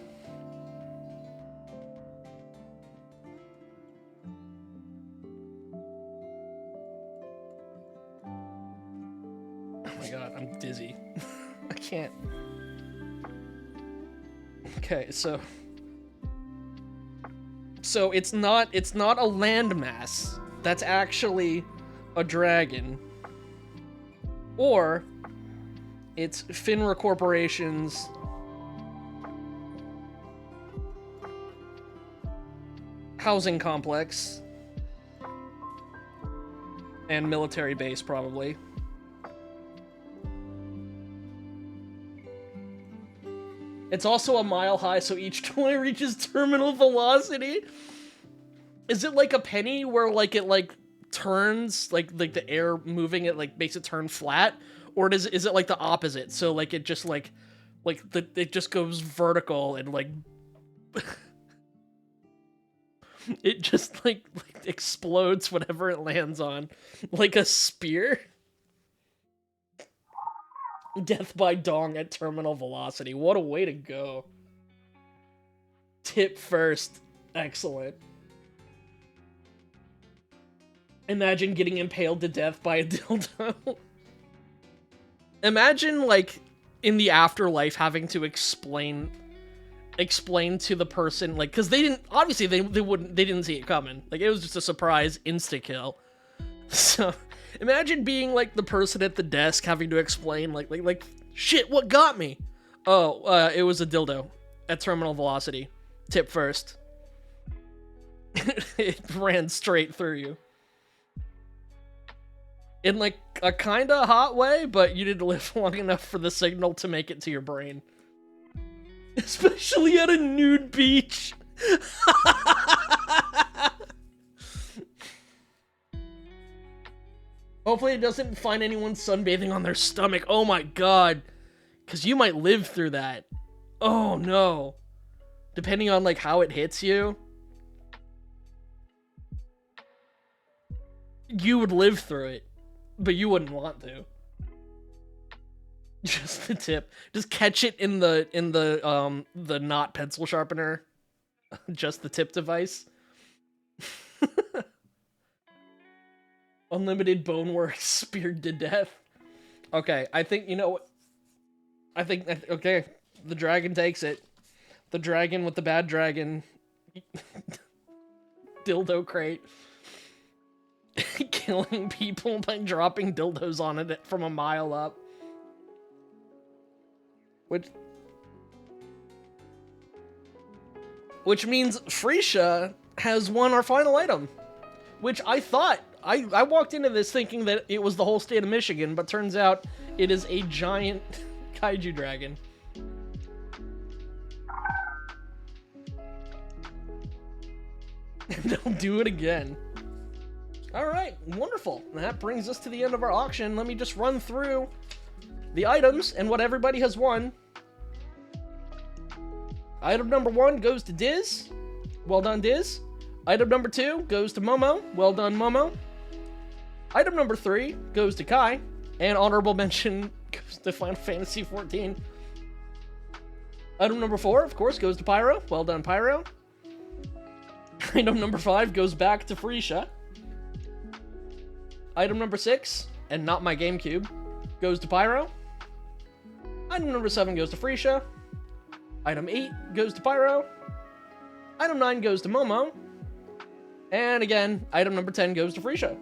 Oh my god, I'm dizzy. I can't. Okay, so it's not a landmass. That's actually a dragon. Or it's Finra Corporation's housing complex and military base, probably. It's also a mile high, so each toy reaches terminal velocity. Is it like a penny where like it like turns, like the air moving it like makes it turn flat, or is it like the opposite? So like it just it just goes vertical and like it just like explodes whatever it lands on, like a spear. Death by dong at terminal velocity. What a way to go. Tip first. Excellent. Imagine getting impaled to death by a dildo. Imagine, like, in the afterlife having to explain to the person, like, because they didn't, obviously they didn't see it coming. Like, it was just a surprise insta-kill. So imagine being like the person at the desk having to explain like shit, what got me? Oh, it was a dildo at terminal velocity. Tip first. It ran straight through you. In like a kinda hot way, but you didn't live long enough for the signal to make it to your brain. Especially at a nude beach. Hopefully it doesn't find anyone sunbathing on their stomach. Oh my god. Because you might live through that. Oh no. Depending on like how it hits you. You would live through it. But you wouldn't want to. Just the tip. Just catch it in the not pencil sharpener. Just the tip device. Unlimited bonework speared to death. Okay, I think, you know what? Okay, the dragon takes it. The dragon with the bad dragon. Dildo crate. Killing people by dropping dildos on it from a mile up. Which means Freesia has won our final item. Which I thought, I walked into this thinking that it was the whole state of Michigan, but turns out it is a giant Kaiju Dragon. Don't do it again. Alright, wonderful. That brings us to the end of our auction. Let me just run through the items and what everybody has won. Item number 1 goes to Diz. Well done, Diz. Item number 2 goes to Momo. Well done, Momo. Item number 3 goes to Kai. And honorable mention goes to Final Fantasy XIV. Item number 4, of course, goes to Pyro. Well done, Pyro. Item number 5 goes back to Freesia. Item number 6, and not my GameCube, goes to Pyro. Item number 7 goes to Freesia. Item 8 goes to Pyro. Item 9 goes to Momo. And again, item number 10 goes to Freesia.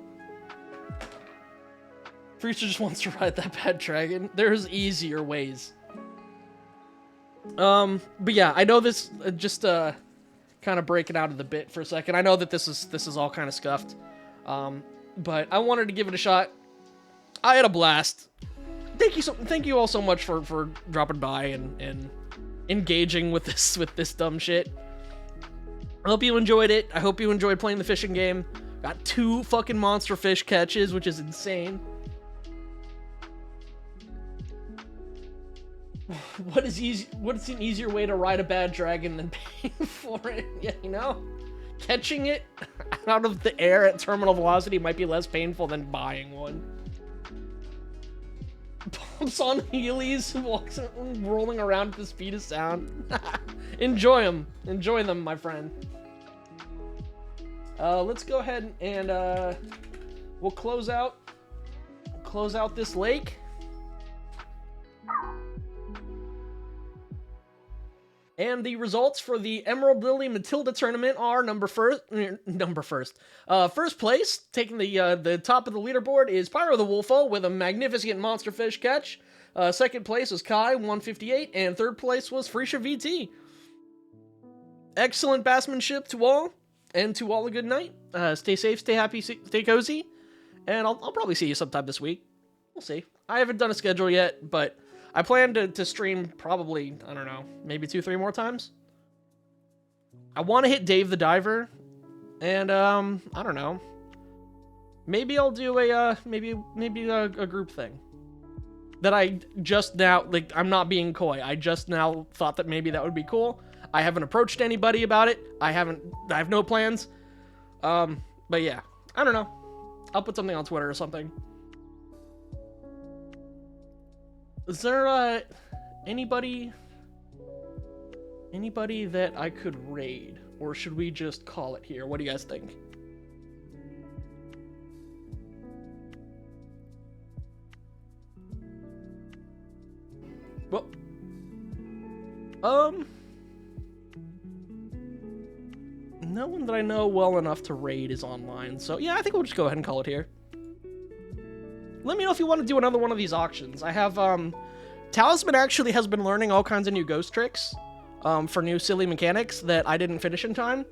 Freesia just wants to ride that bad dragon. There's easier ways. But yeah, I know this just kind of breaking out of the bit for a second. I know that this is all kind of scuffed. But I wanted to give it a shot. I had a blast. Thank you all so much for dropping by and engaging with this dumb shit. I hope you enjoyed it. I hope you enjoyed playing the fishing game. Got 2 fucking monster fish catches, which is insane. What's an easier way to ride a bad dragon than paying for it? Yeah, you know? Catching it out of the air at terminal velocity might be less painful than buying one. Bumps on Heelys, walks rolling around at the speed of sound. Enjoy them. Enjoy them, my friend. Let's go ahead and we'll close out this lake. And the results for the Emerald Lily Matilda tournament are first place, taking the top of the leaderboard is Pyro the Wolfo with a magnificent monster fish catch. Second place was Kai, 158, and third place was Freesia VT. Excellent bassmanship to all, and to all a good night. Stay safe, stay happy, stay cozy, and I'll probably see you sometime this week. We'll see. I haven't done a schedule yet, but I plan to stream probably, I don't know, maybe 2-3 more times. I want to hit Dave the Diver, and I don't know. Maybe I'll do a maybe a group thing. That I just now, like, I'm not being coy. I just now thought that maybe that would be cool. I haven't approached anybody about it. I have no plans. But yeah, I don't know. I'll put something on Twitter or something. Is there anybody that I could raid, or should we just call it here? What do you guys think? Well, no one that I know well enough to raid is online, so yeah, I think we'll just go ahead and call it here. Let me know if you want to do another one of these auctions. I have, Talisman actually has been learning all kinds of new ghost tricks, for new silly mechanics that I didn't finish in time.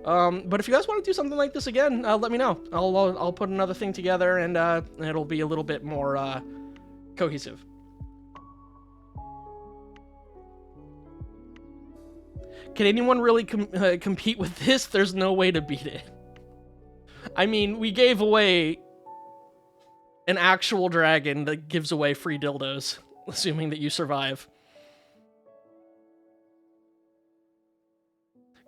But if you guys want to do something like this again, let me know. I'll put another thing together, and it'll be a little bit more, cohesive. Can anyone really compete with this? There's no way to beat it. I mean, we gave away an actual dragon that gives away free dildos, assuming that you survive.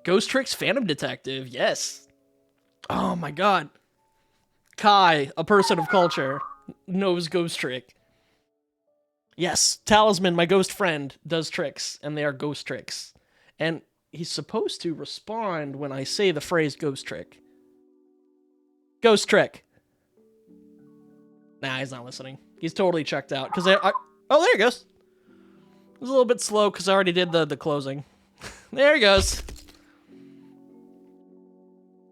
Ghost Tricks Phantom Detective, yes. Oh my god. Kai, a person of culture, knows Ghost Trick. Yes, Talisman, my ghost friend, does tricks, and they are ghost tricks. And he's supposed to respond when I say the phrase ghost trick. Ghost trick. Nah, he's not listening. He's totally checked out. Because oh, there he goes. It was a little bit slow because I already did the closing. There he goes.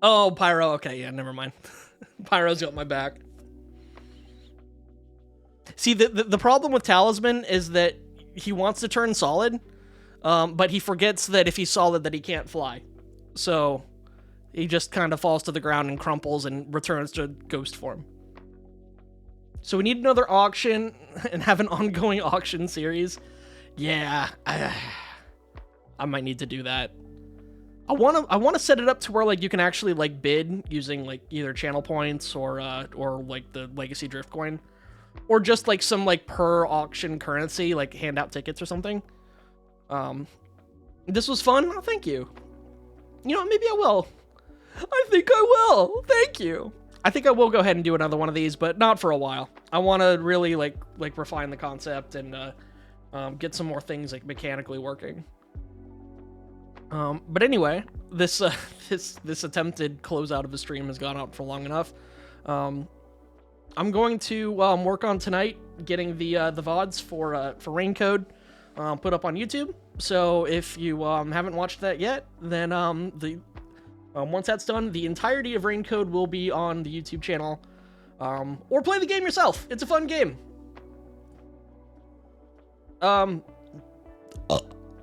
Oh, Pyro. Okay, yeah, never mind. Pyro's got my back. See, the problem with Talisman is that he wants to turn solid, but he forgets that if he's solid that he can't fly. So he just kind of falls to the ground and crumples and returns to ghost form. So we need another auction and have an ongoing auction series. Yeah, I might need to do that. I want to set it up to where like you can actually like bid using like either channel points or like the Legacy Drift coin, or just like some like per auction currency, like hand out tickets or something. This was fun. Oh, thank you. You know what, maybe I will. I think I will. Thank you. I think I will go ahead and do another one of these, but not for a while. I want to really like refine the concept and get some more things like mechanically working. But anyway, this attempted closeout of the stream has gone out for long enough. I'm going to work on tonight getting the VODs for Raincode put up on YouTube. So if you haven't watched that yet, then once that's done, the entirety of Raincode will be on the YouTube channel. Or play the game yourself. It's a fun game.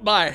Bye.